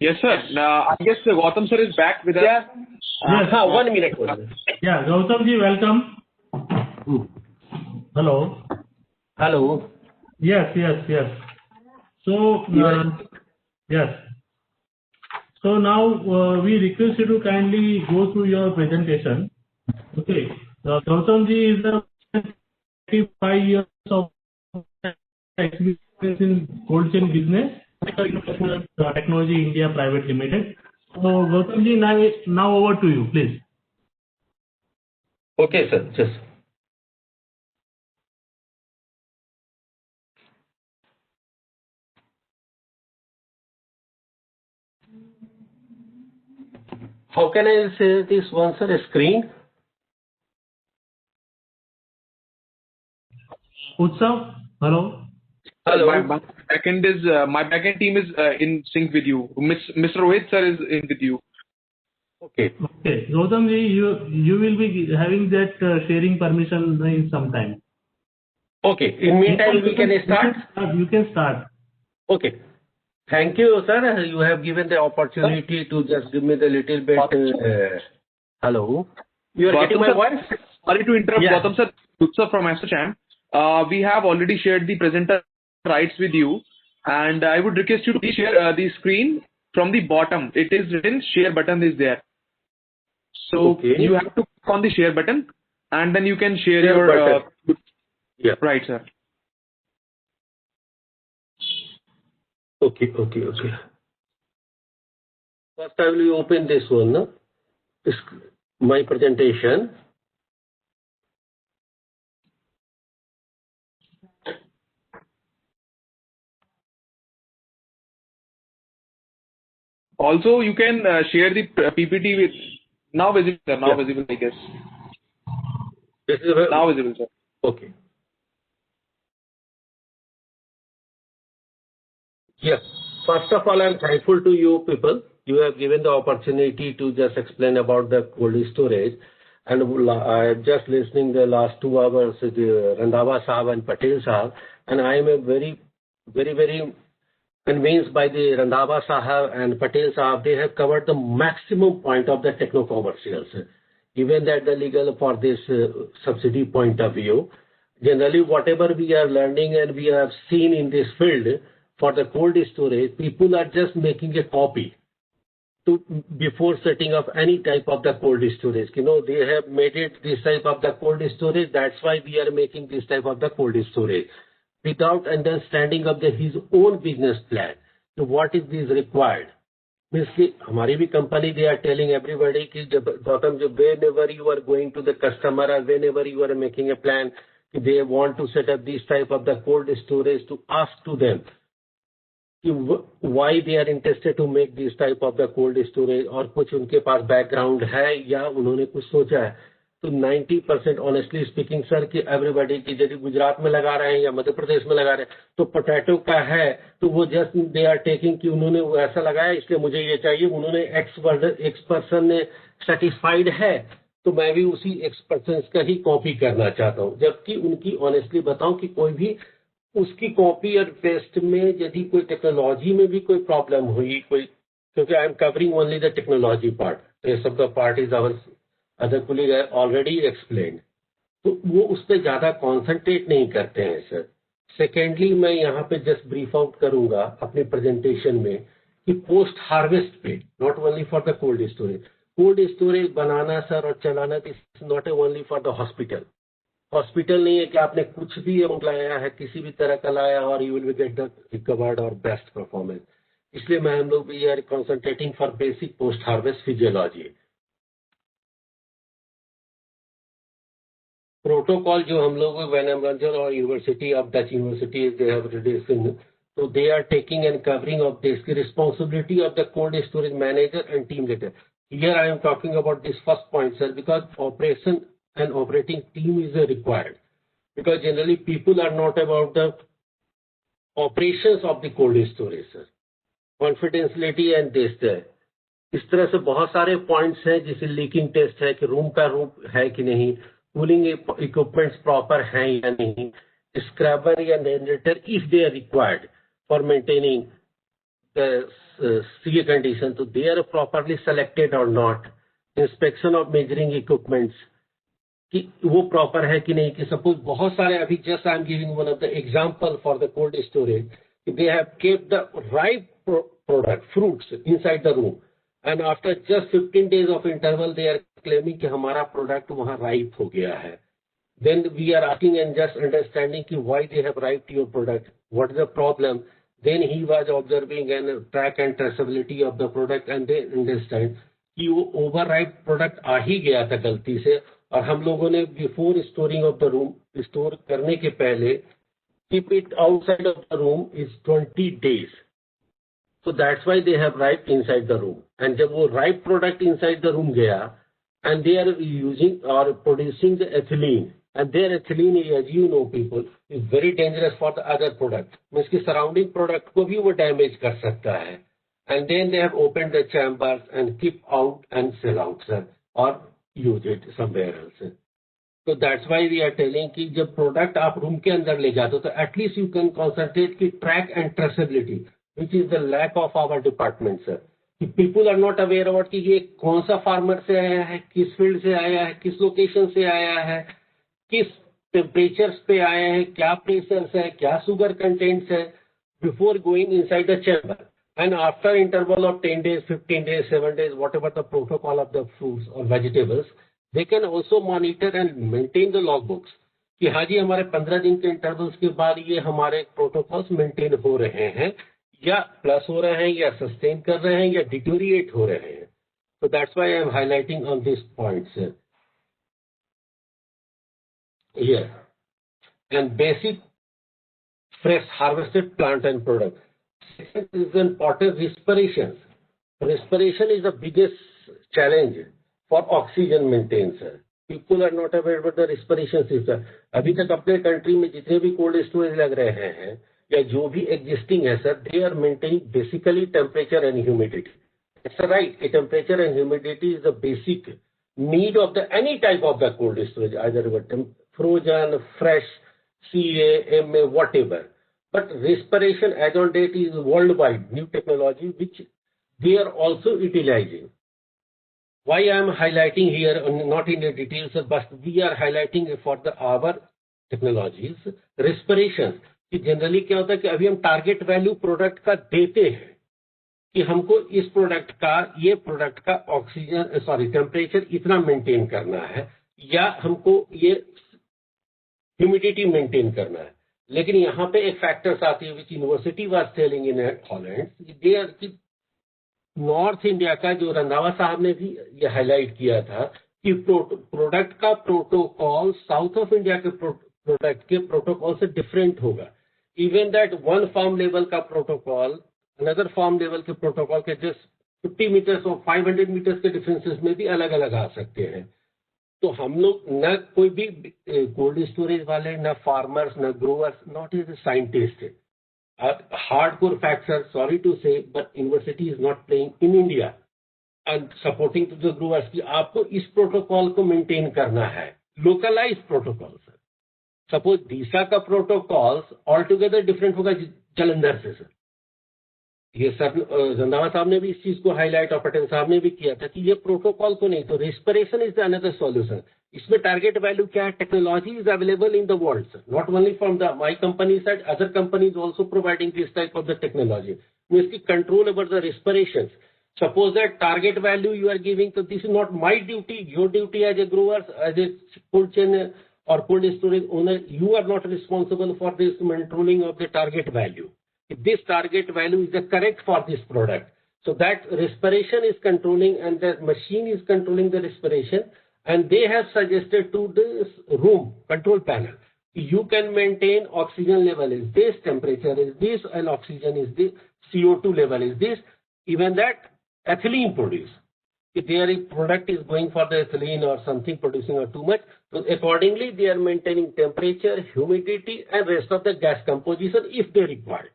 Yes, sir. I guess Gautam sir is back with us. Yes. 1 minute. Yeah, Gautam ji, welcome. Hello. Hello. Yes. So, yes. So now we request you to kindly go through your presentation. Okay. Gautam ji is a 25 years of experience in cold chain business, Technology India Private Limited. So Gautam ji, now over to you, please. Okay, sir. Just. How can I say this one, sir? A screen? Utsav, hello. Hello. My backend team is in sync with you. Mr. Rohit sir is in with you. Okay. Gautam ji, you will be having that sharing permission in some time. Okay. In meantime, we can start. You can start. Okay. Thank you, sir. You have given the opportunity to just give me the little bit. Hello. You are getting my voice? Sorry to interrupt, Gautam sir. Utsav from AstroCham. We have already shared the presenter rights with you, and I would request you to please share the screen from the bottom. It is written share button is there. So you have to click on the share button, and then you can share your right, sir. Okay. First, I will open this one. No? My presentation. Also, you can share the PPT with now visible, sir. Now visible, I guess. This is now visible, sir. Okay. Yes. First of all, I'm thankful to you people. You have given the opportunity to just explain about the cold storage. And I'm just listening the last 2 hours to the Randhawa Sahab and Patel Sahab. And I am very convinced by the Randhawa Sahab and Patel Sahab. They have covered the maximum point of the techno-commercials. Even that the legal for this subsidy point of view. Generally, whatever we are learning and we have seen in this field, for the cold storage, people are just making a copy before setting up any type of the cold storage. They have made it this type of the cold storage. That's why we are making this type of the cold storage. without understanding of his own business plan. So what is this required? Means कि हमारी भी company, they are telling everybody कि जब Gautam, जब whenever you are going to the customer or whenever you are making a plan, they want to set up this type of the cold storage, to ask to them why they are interested to make this type of the cold storage, और कुछ उनके पास background है या उन्होंने कुछ सोचा है. तो 90% ऑनेस्टली स्पीकिंग सर कि एवरीबॉडी की यदि गुजरात में लगा रहे हैं या मध्य प्रदेश में लगा रहे हैं तो पोटैटो का है तो वो जस्ट दे आर टेकिंग कि उन्होंने वो ऐसा लगाया इसलिए मुझे ये चाहिए, उन्होंने एक्स पर्सन ने सेटिस्फाइड है तो मैं भी उसी एक्स पर्सन का ही कॉपी करना चाहता हूँ. जबकि उनकी ऑनेस्टली बताऊं कि कोई भी उसकी कॉपी और पेस्ट में यदि कोई टेक्नोलॉजी में भी कोई प्रॉब्लम हुई, कोई, क्योंकि I am covering only the technology part, rest of the part is our other colleague already explain, तो वो उस पर ज्यादा कॉन्सेंट्रेट नहीं करते हैं सर. सेकेंडली मैं यहाँ पे जस्ट ब्रीफ आउट करूंगा अपनी प्रेजेंटेशन में कि पोस्ट हार्वेस्ट पे, not only for the cold storage banana sir और चलाना, this not only for the hospital नहीं है कि आपने कुछ भी लाया है किसी भी तरह का लाया और you will get the recovered और बेस्ट परफॉर्मेंस. इसलिए मैं हम लोग we are concentrating for basic post harvest physiology. Protocol जो हम लोग वेनमरंजन और university of Dutch university they have reduced, so they are taking and covering of this responsibility of the cold storage manager and team leader. Here I am talking about this first point, sir, because operation and operating team is required, because generally people are not about the operations of the cold storage, sir. Confidentiality and this there. इस तरह से बहुत सारे points हैं जैसे leaking test है कि room का रूम है कि नहीं, कूलिंग इक्विपमेंट्स प्रॉपर हैं या नहीं, स्क्रैबर या generator if they are required for maintaining C condition, तो दे आर प्रॉपरली सेलेक्टेड और not. Inspection of measuring equipments कि वो प्रॉपर है कि नहीं, कि सपोज बहुत सारे अभी just I am giving one of the example for the cold storage, they have kept the ripe product fruits inside the room and after just 15 days of interval they are claiming कि हमारा product वहाँ ripe हो गया है. Then we are asking and just understanding कि why they have ripe your product, what is the problem. Then he was observing and track and traceability of the product and they understand कि वो overripe product आ ही गया था गलती से, और हम लोगों ने before storing of the room, store करने के पहले keep it outside of the room is 20 days. So that's why they have ripe inside the room. And जब वो ripe product inside the room गया, and they are using or producing the ethylene, and their ethylene, as you know people, is very dangerous for the other product. means कि surrounding product को भी वो damage कर सकता है. And then they have opened the chambers and keep out and sell out, sir, or use it somewhere else. So that's why we are telling कि जब product आप room के अंदर ले जाते हो तो at least you can concentrate कि track and traceability, which is the lack of our department, sir. People are not aware about कि ये कौन सा फार्मर से आया है, किस फील्ड से आया है, किस लोकेशन से आया है, किस टेम्परेचर्स पे आया है, क्या प्रेशर्स है, क्या शुगर कंटेंट्स है, before going inside the chamber. And after interval of 10 days, 15 days, 7 days, whatever the protocol of the fruits or vegetables, they can also monitor and maintain the logbooks. कि हाँ जी हमारे 15 दिन के intervals के बाद ये हमारे प्रोटोकॉल्स मेंटेन हो रहे हैं या प्लस हो रहे हैं या सस्टेन कर रहे हैं या डिटोरिएट हो रहे हैं. So that's why I am highlighting on these points here. And basic fresh harvested plant and product. Second is important respiration. Respiration is the biggest challenge for oxygen maintenance. People are not aware about the respiration system. अभी तक अपने country में जितने भी cold storage लग रहे हैं या जो भी existing है sir, they are maintaining basically temperature and humidity. That's right. Temperature and humidity is the basic need of the any type of the cold storage, either frozen, fresh, CA, MA, whatever. But respiration as on date is worldwide new technology which they are also utilizing. Why I am highlighting here, not in the details, but we are highlighting for our technologies, respiration. कि generally क्या होता है कि अभी हम target value product का देते हैं कि हमको इस प्रोडक्ट का, ये प्रोडक्ट का ऑक्सीजन टेम्परेचर इतना मेंटेन करना है या हमको ये ह्यूमिडिटी मेंटेन करना है. लेकिन यहाँ पे एक फैक्टर्स आती है which university was telling in Holland, they are कि नॉर्थ इंडिया का, जो रंधावा साहब ने भी ये हाईलाइट किया था कि प्रोडक्ट का प्रोटोकॉल साउथ ऑफ इंडिया के प्रोडक्ट के प्रोटोकॉल से डिफरेंट होगा. Even that one farm level का प्रोटोकॉल अनदर फार्म लेवल के प्रोटोकॉल के जस्ट 50 मीटर्स और 500 मीटर्स के डिफरेंसेस में भी अलग अलग आ सकते हैं. तो हम लोग न कोई भी कोल्ड स्टोरेज वाले, न फार्मर्स, न growers, not is scientist. Hardcore facts are, sorry to say, but university is not playing in India and supporting to the growers कि आपको इस प्रोटोकॉल को मेंटेन करना है, लोकलाइज प्रोटोकॉल. सर सपोज डीसा का प्रोटोकॉल ऑल टुगेदर डिफरेंट होगा जलंधर से. Sir ये सर रंधावा साहब ने भी इस चीज को हाईलाइट और पटेल साहब ने भी किया था कि ये प्रोटोकॉल को नहीं, तो respiration is the another solution. इसमें टारगेट वैल्यू क्या है? Technology is available in the world, sir, not only from the my company side, other companies also providing this type of the technology. इसकी control over the respiration. Suppose that target value you are giving, so this is not my duty, your duty as a grower, as a cold chain or cold storage owner, you are not responsible for this controlling of the target value. If this target value is the correct for this product, so that respiration is controlling and the machine is controlling the respiration, and they have suggested to this room control panel, you can maintain oxygen level is this, temperature is this, and oxygen is this, CO2 level is this, even that ethylene produced. If their product is going for the ethylene or something producing or too much, so accordingly they are maintaining temperature, humidity, and rest of the gas composition if they require.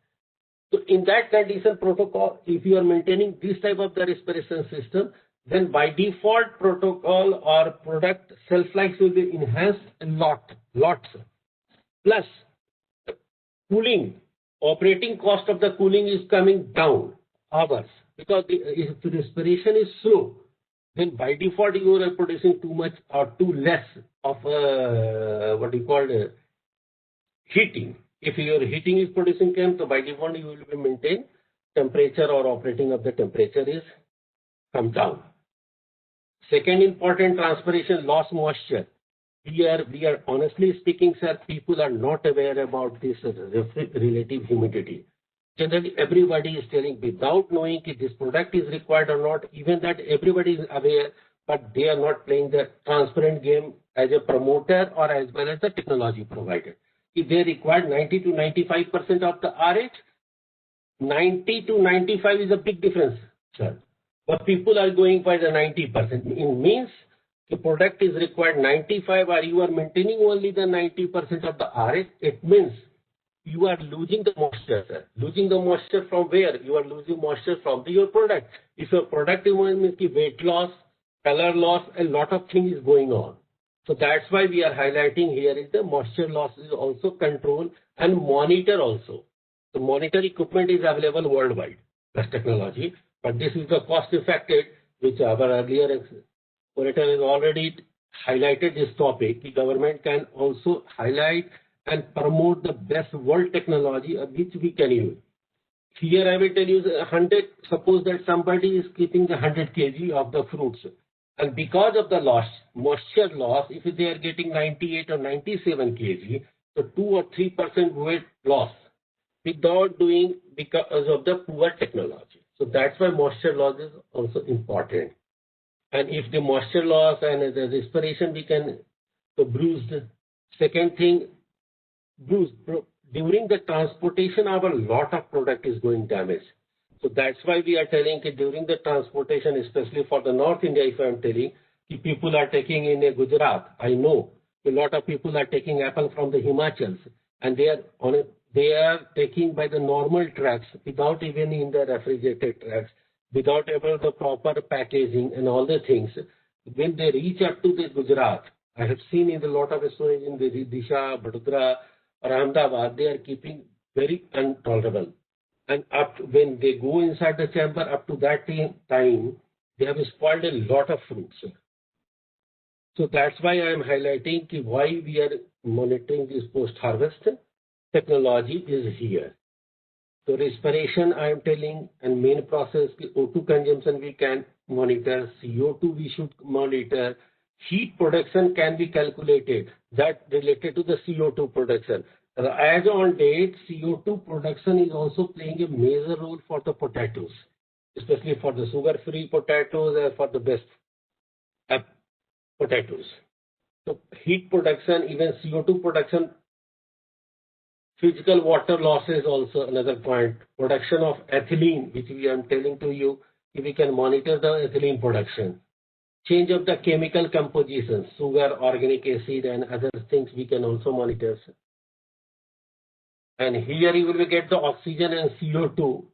So in that condition protocol, if you are maintaining this type of the respiration system, then by default protocol or product shelf life will be enhanced a lots. Plus cooling, operating cost of the cooling is coming down hours. Because if the respiration is slow, then by default you are producing too much or too less of what you call heating. If your heating is producing chem, so by default you will maintain temperature or operating of the temperature is come down. Second important transpiration, loss moisture. We are honestly speaking, sir, people are not aware about this relative humidity. Generally, everybody is telling without knowing if this product is required or not, even that everybody is aware, but they are not playing the transparent game as a promoter or as well as the technology provider. If they require 90 to 95% of the RH, 90 to 95 is a big difference, sir. But people are going by the 90%. It means the product is required 95 or you are maintaining only the 90% of the RH, it means you are losing the moisture, sir. Losing the moisture from where? You are losing moisture from your product. If your product means weight loss, color loss, a lot of things is going on. So that's why we are highlighting here is the moisture loss is also controlled and monitor also. The monitor equipment is available worldwide, this technology, but this is the cost effective, which our earlier orator has already highlighted this topic. The government can also highlight and promote the best world technology which we can use. Here I will tell you 100, suppose that somebody is keeping the 100 kg of the fruits, and because of the loss, moisture loss, if they are getting 98 or 97 kg, so 2 or 3% weight loss without doing because of the poor technology. So that's why moisture loss is also important. And if the moisture loss and the respiration we can bruise. Second thing, Bruce, during the transportation, our lot of product is going damaged. So that's why we are telling that during the transportation, especially for the North India, if I am telling, people are taking in Gujarat. I know a lot of people are taking apple from the Himachals, and they are taking by the normal trucks without even in the refrigerated trucks, without ever the proper packaging and all the things. When they reach up to the Gujarat, I have seen in a lot of stories in the Disha, Vadodara, Ahmedabad, they are keeping very intolerable. And when they go inside the chamber, up to that time, they have spoiled a lot of fruits. So that's why I am highlighting why we are monitoring this post-harvest. Technology is here. So respiration, I am telling, and main process, O2 consumption we can monitor, CO2 we should monitor, heat production can be calculated, that related to the CO2 production. As on date, CO2 production is also playing a major role for the potatoes, especially for the sugar-free potatoes and for the best potatoes. So heat production, even CO2 production, physical water loss is also another point. Production of ethylene, which I am telling to you, if we can monitor the ethylene production. Change of the chemical composition, sugar, organic acid, and other things we can also monitor. And here you will get the oxygen and CO2.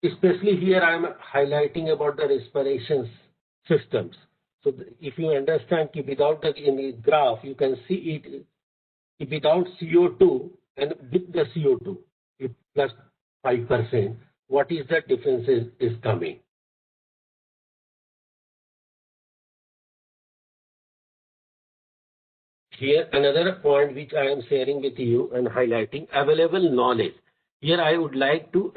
Especially here I am highlighting about the respiration systems. So if you understand without in the graph, you can see it without CO2 and with the CO2, if plus 5%, what is the difference is coming. Here another point which I am sharing with you and highlighting, available knowledge. Here I would like to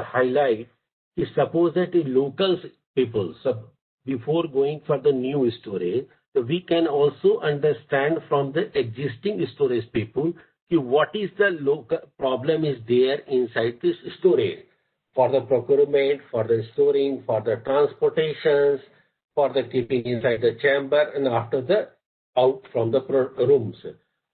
highlight is suppose that the local people, before going for the new storage, we can also understand from the existing storage people what is the local problem is there inside this storage for the procurement, for the storing, for the transportations, for the keeping inside the chamber and after the out from the rooms.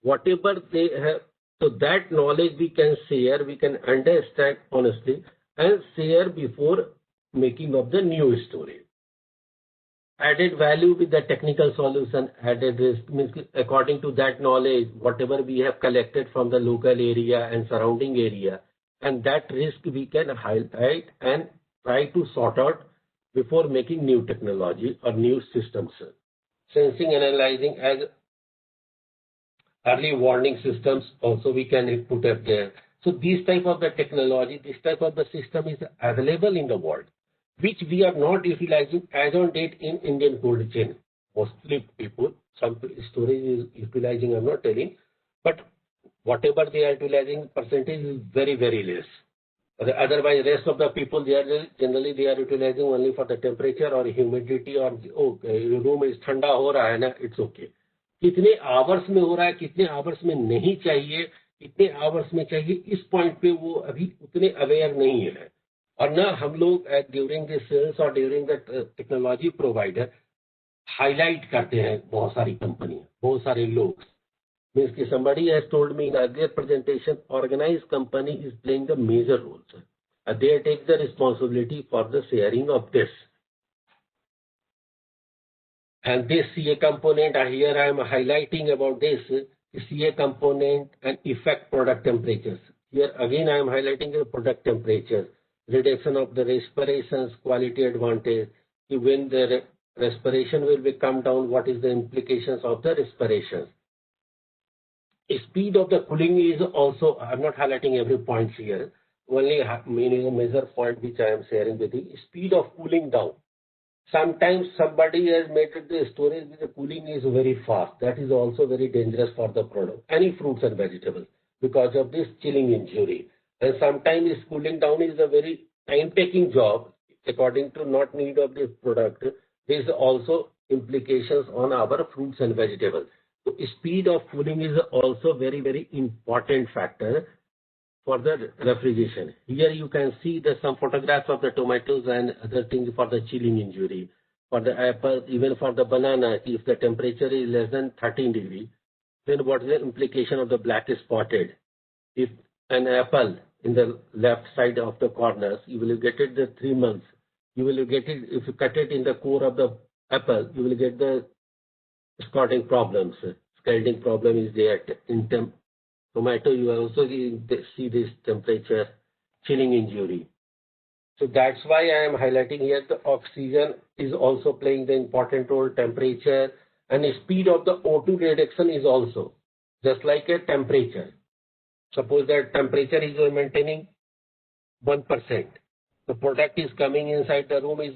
Whatever they have, so that knowledge we can share, we can understand honestly and share before making of the new storage. Added value with the technical solution, added risk means according to that knowledge, whatever we have collected from the local area and surrounding area, and that risk we can highlight and try to sort out before making new technology or new systems. Sensing and analyzing as early warning systems also we can put up there. So this type of the technology, this type of the system is available in the world, which we are not utilizing as on date in Indian cold chain. Mostly people, some storage is utilizing, I'm not telling, but whatever they are utilizing, percentage is very, very less. Otherwise, rest of the people, generally they are utilizing only for the temperature or humidity or room is ठंडा हो रहा है ना, it's okay. कितने hours में हो रहा है, कितने hours में नहीं चाहिए, कितने hours में चाहिए, इस point पे वो अभी उतने aware नहीं है. और ना हम लोग during the sales or during the technology provider highlight करते हैं बहुत सारी कंपनियां, बहुत सारे लोग. Means somebody has told me in earlier presentation, organized company is playing the major role. They take the responsibility for the sharing of this. And this CA component, here I am highlighting about this, CA component and effect product temperatures. Here again I am highlighting the product temperature, reduction of the respirations, quality advantage. When the respiration will be come down, what is the implications of the respiration? Speed of the cooling is also, I'm not highlighting every point here, only major point which I am sharing with you. Speed of cooling down. Sometimes somebody has made the storage with the cooling is very fast. That is also very dangerous for the product. Any fruits and vegetables because of this chilling injury. And sometimes cooling down is a very time-taking job according to not need of this product. There is also implications on our fruits and vegetables. So speed of cooling is also very, very important factor for the refrigeration. Here you can see some photographs of the tomatoes and other things for the chilling injury. For the apple, even for the banana, if the temperature is less than 13 degrees, then what is the implication of the black spotted? If an apple in the left side of the corners, you will get it the 3 months. You will get it, if you cut it in the core of the apple, you will get the scalding problems. Scalding problem is there in tomato. You also see this temperature chilling injury. So that's why I am highlighting here the oxygen is also playing the important role. Temperature and the speed of the O2 reduction is also just like a temperature. Suppose that temperature is maintaining 1%. The product is coming inside the room is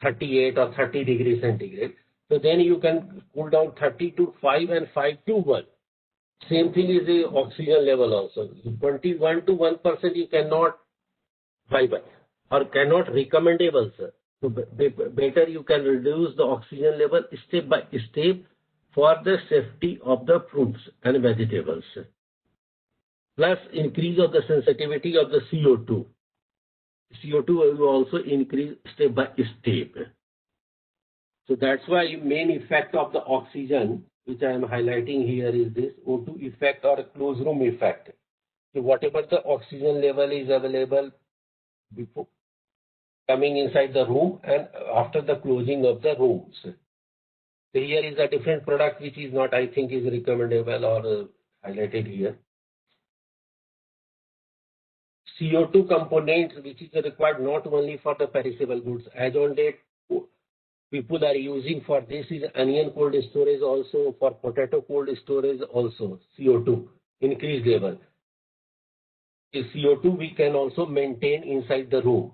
38 or 30 degrees centigrade. So then you can cool down 30 to 5 and 5 to 1. Same thing is the oxygen level also. 21 to 1% you cannot viable or cannot recommendable, sir. So better you can reduce the oxygen level step by step for the safety of the fruits and vegetables. plus increase of the sensitivity of the CO2. CO2 will also increase step by step. So that's why main effect of the oxygen, which I am highlighting here, is this O2 effect or closed room effect. So whatever the oxygen level is available before coming inside the room and after the closing of the rooms. So here is a different product which is not, I think, is recommendable or highlighted here. CO2 components which is required not only for the perishable goods. As on date, people are using for this is onion cold storage also, for potato cold storage also, CO2, increased level. The CO2 we can also maintain inside the room.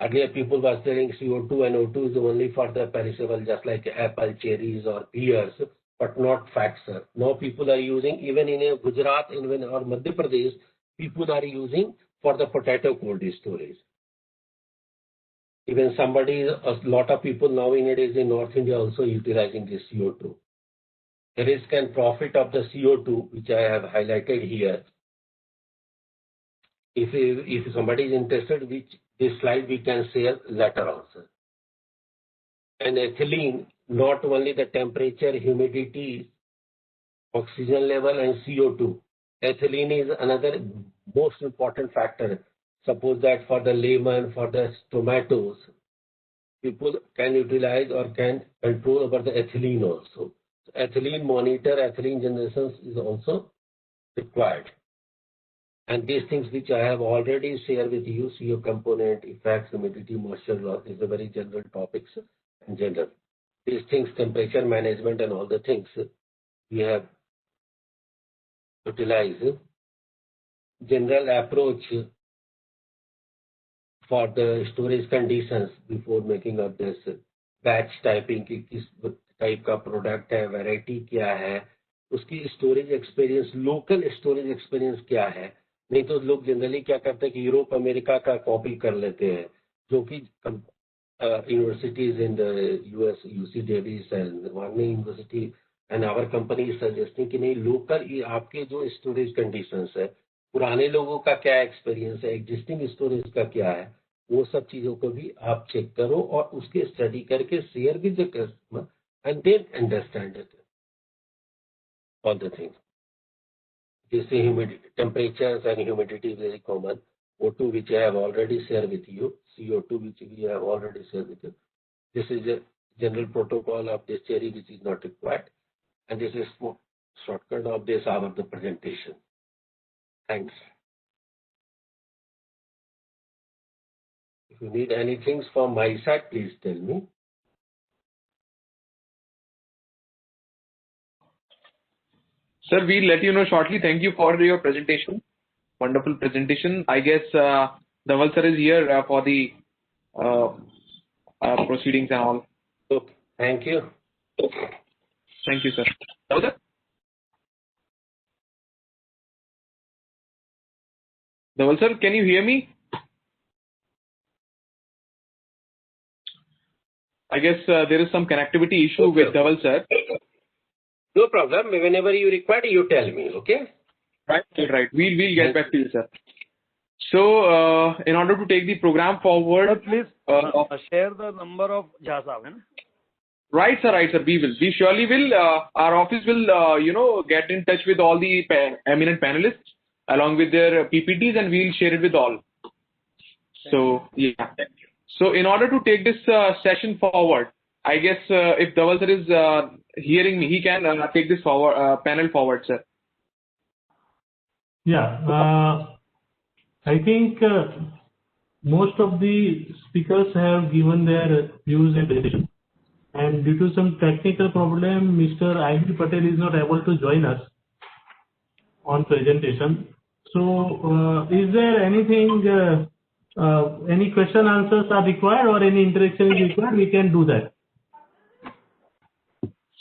Earlier people were saying CO2 and O2 is only for the perishable, just like apple, cherries or pears, but not facts. Now people are using, even in Gujarat or Madhya Pradesh, people are using for the potato cold storage. Even a lot of people nowadays in North India also utilizing this CO2. The risk and profit of the CO2, which I have highlighted here. If somebody is interested, which this slide we can share later also. And ethylene, not only the temperature, humidity, oxygen level and CO2. Ethylene is another most important factor. Suppose that for the lemon, for the tomatoes, people can utilize or can control over the ethylene also. So ethylene monitor, ethylene generations is also required. And these things which I have already shared with you, CO component, effects, humidity, moisture loss, is a very general topics in general. These things, temperature management and all the things we have utilized. General approach for the storage conditions before making up this batch typing की किस type का product है, variety क्या है, उसकी storage experience, local storage experience क्या है. नहीं तो लोग जनरली क्या करते हैं कि यूरोप अमेरिका का कॉपी कर लेते हैं, जो कि universities in the US, UC Davis and Varney University and our company is suggesting कि नहीं local आपके जो storage conditions है, पुराने लोगों का क्या एक्सपीरियंस है, एग्जिस्टिंग स्टोरेज का क्या है, वो सब चीजों को भी आप चेक करो और उसके स्टडी करके share with the customer and then understand it all the things. जैसे humidity, temperatures and humidity is very common. O2 which I have already shared with you, CO2 which we have already shared with you. This is a general protocol of this theory which is not required, and this is shortcut of this hour of the presentation. Thanks. If you need anything from my side, please tell me. Sir, we'll let you know shortly. Thank you for your presentation. Wonderful presentation. I guess Dhaval sir is here for the proceedings and all. Okay. Thank you. Thank you, sir. Dhaval sir? Dhaval sir, can you hear me? I guess there is some connectivity issue with Dhaval sir. No problem. Whenever you require, you tell me. Okay. Right. We'll get back to you, sir. So, in order to take the program forward, sir, please share the number of Jha. Right, sir. We surely will. Our office will, get in touch with all the eminent panelists along with their PPTs, and we'll share it with all. So, yeah. So, in order to take this session forward, I guess if Dhaval sir is hearing me, he can take this panel forward, sir. Yeah, I think most of the speakers have given their views and decisions. And due to some technical problem, Mr. Ivy Patel is not able to join us on presentation. So, is there anything, any question answers are required or any interaction is required? We can do that.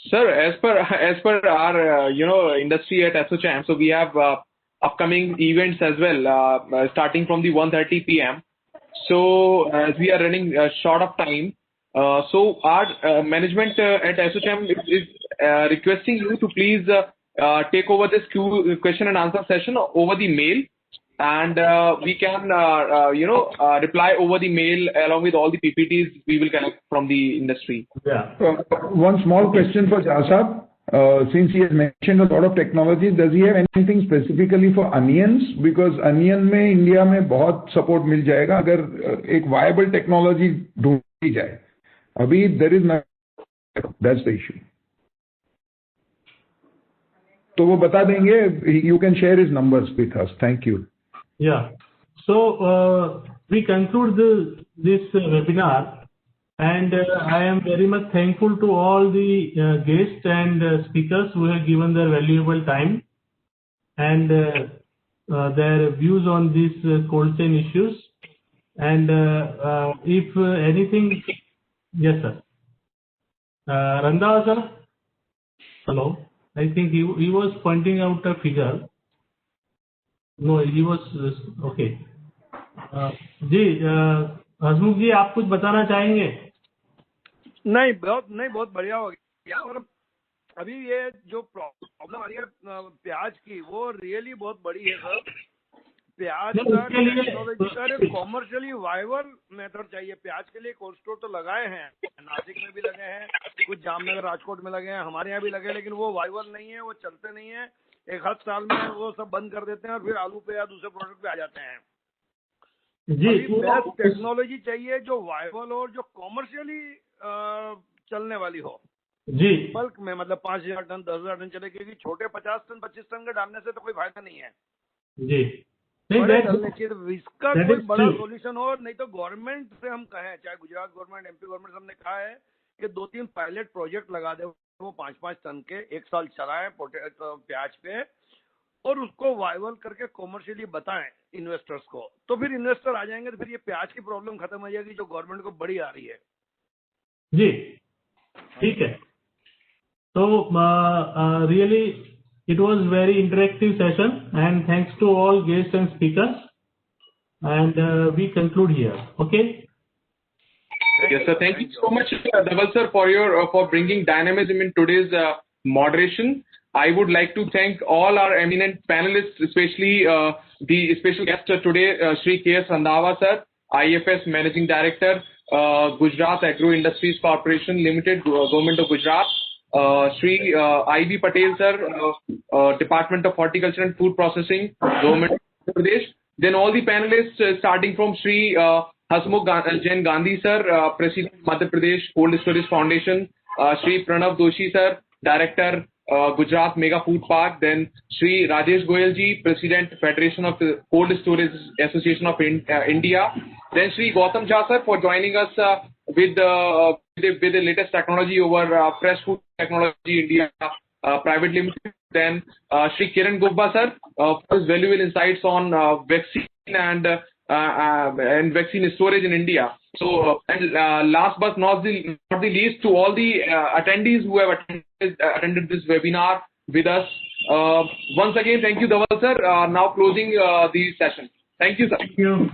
Sir, as per our industry at ASSOCHAM, so we have upcoming events as well, starting from the 1:30 p.m. So as we are running short of time, so our management at ASSOCHAM is requesting you to please take over this question and answer session over the mail, and we can reply over the mail along with all the PPTs we will connect from the industry. Yeah. One small question for Jha Sahab. Since he has mentioned a lot of technology, does he have anything specifically for onions? Because onion में India में बहुत support मिल जाएगा अगर एक viable technology ढूंढी जाए. अभी there is no, that's the issue. तो वो बता देंगे. You can share his numbers with us. Thank you. Yeah. So we conclude this webinar. And I am very much thankful to all the guests and speakers who have given their valuable time and their views on these cold chain issues. And if anything, yes, sir. Randhawa, sir? Hello? I think he was pointing out a figure. No, he was, okay. जी, हसमुख जी, आप कुछ बताना चाहेंगे? नहीं, बहुत बढ़िया हो गया. और अभी ये जो प्रॉब्लम आ रही है प्याज की, वो रियली बहुत बड़ी है सर. प्याज का कॉमर्शियली वायबल मेथड चाहिए. प्याज के लिए कोल्ड स्टोर तो लगाए हैं, नासिक में भी लगे हैं, कुछ जामनगर राजकोट में लगे हैं, हमारे यहाँ भी लगे, लेकिन वो वायबल नहीं है, वो चलते नहीं है. एक हद साल में वो सब बंद कर देते हैं और फिर आलू पे या दूसरे प्रोडक्ट पे आ जाते हैं. जी, बेस्ट टेक्नोलॉजी चाहिए जो वायबल हो और जो कॉमर्शियली चलने वाली हो. जी, बल्क में मतलब 5,000 टन 10,000 टन चले, क्योंकि छोटे 50 टन 25 टन के डालने से तो कोई फायदा नहीं है. जी, बड़े डालने चाहिए. तो इसका कोई बड़ा सोल्यूशन हो. नहीं तो गवर्नमेंट से हम कहें, चाहे गुजरात गवर्नमेंट, MP गवर्नमेंट, हमने कहा है कि 2-3 पायलट प्रोजेक्ट लगा दे, वो 5-5 टन के 1 साल चलाएं प्याज पे, और उसको वायबल करके कॉमर्शियली बताएं इन्वेस्टर्स को. तो फिर इन्वेस्टर आ जाएंगे, तो फिर ये प्याज की प्रॉब्लम खत्म हो जाएगी जो गवर्नमेंट को बड़ी आ रही है. जी, ठीक है. तो really it was very interactive session, and thanks to all guests and speakers, and we conclude here. Okay. Yes, sir. Thank you so much, Dhaval sir, for bringing dynamism in today's moderation. I would like to thank all our eminent panelists, especially the special guest today, Shri K.S. Randhawa sir, IFS Managing Director, Gujarat Agro Industries Corporation Limited, Government of Gujarat. Shri I.B. Patel sir, Department of Horticulture and Food Processing, Government of Madhya Pradesh. Then all the panelists, starting from Shri Hasmukh Jain Gandhi sir, President Madhya Pradesh Cold Storage Foundation, Shri Pranav Doshi sir, Director Gujarat Mega Food Park. Then Shri Rajesh Goyal ji, President Federation of the Cold Storage Association of India. Then Shri Gautam Jha sir for joining us with the latest technology over Fresh Food Technology India Private Limited. Then Shri Kiran Gubba sir for his valuable insights on vaccine and vaccine storage in India. So and last but not the least, to all the attendees who have attended this webinar with us, once again thank you, Dhaval sir. Now closing the session. Thank you, sir. Thank you.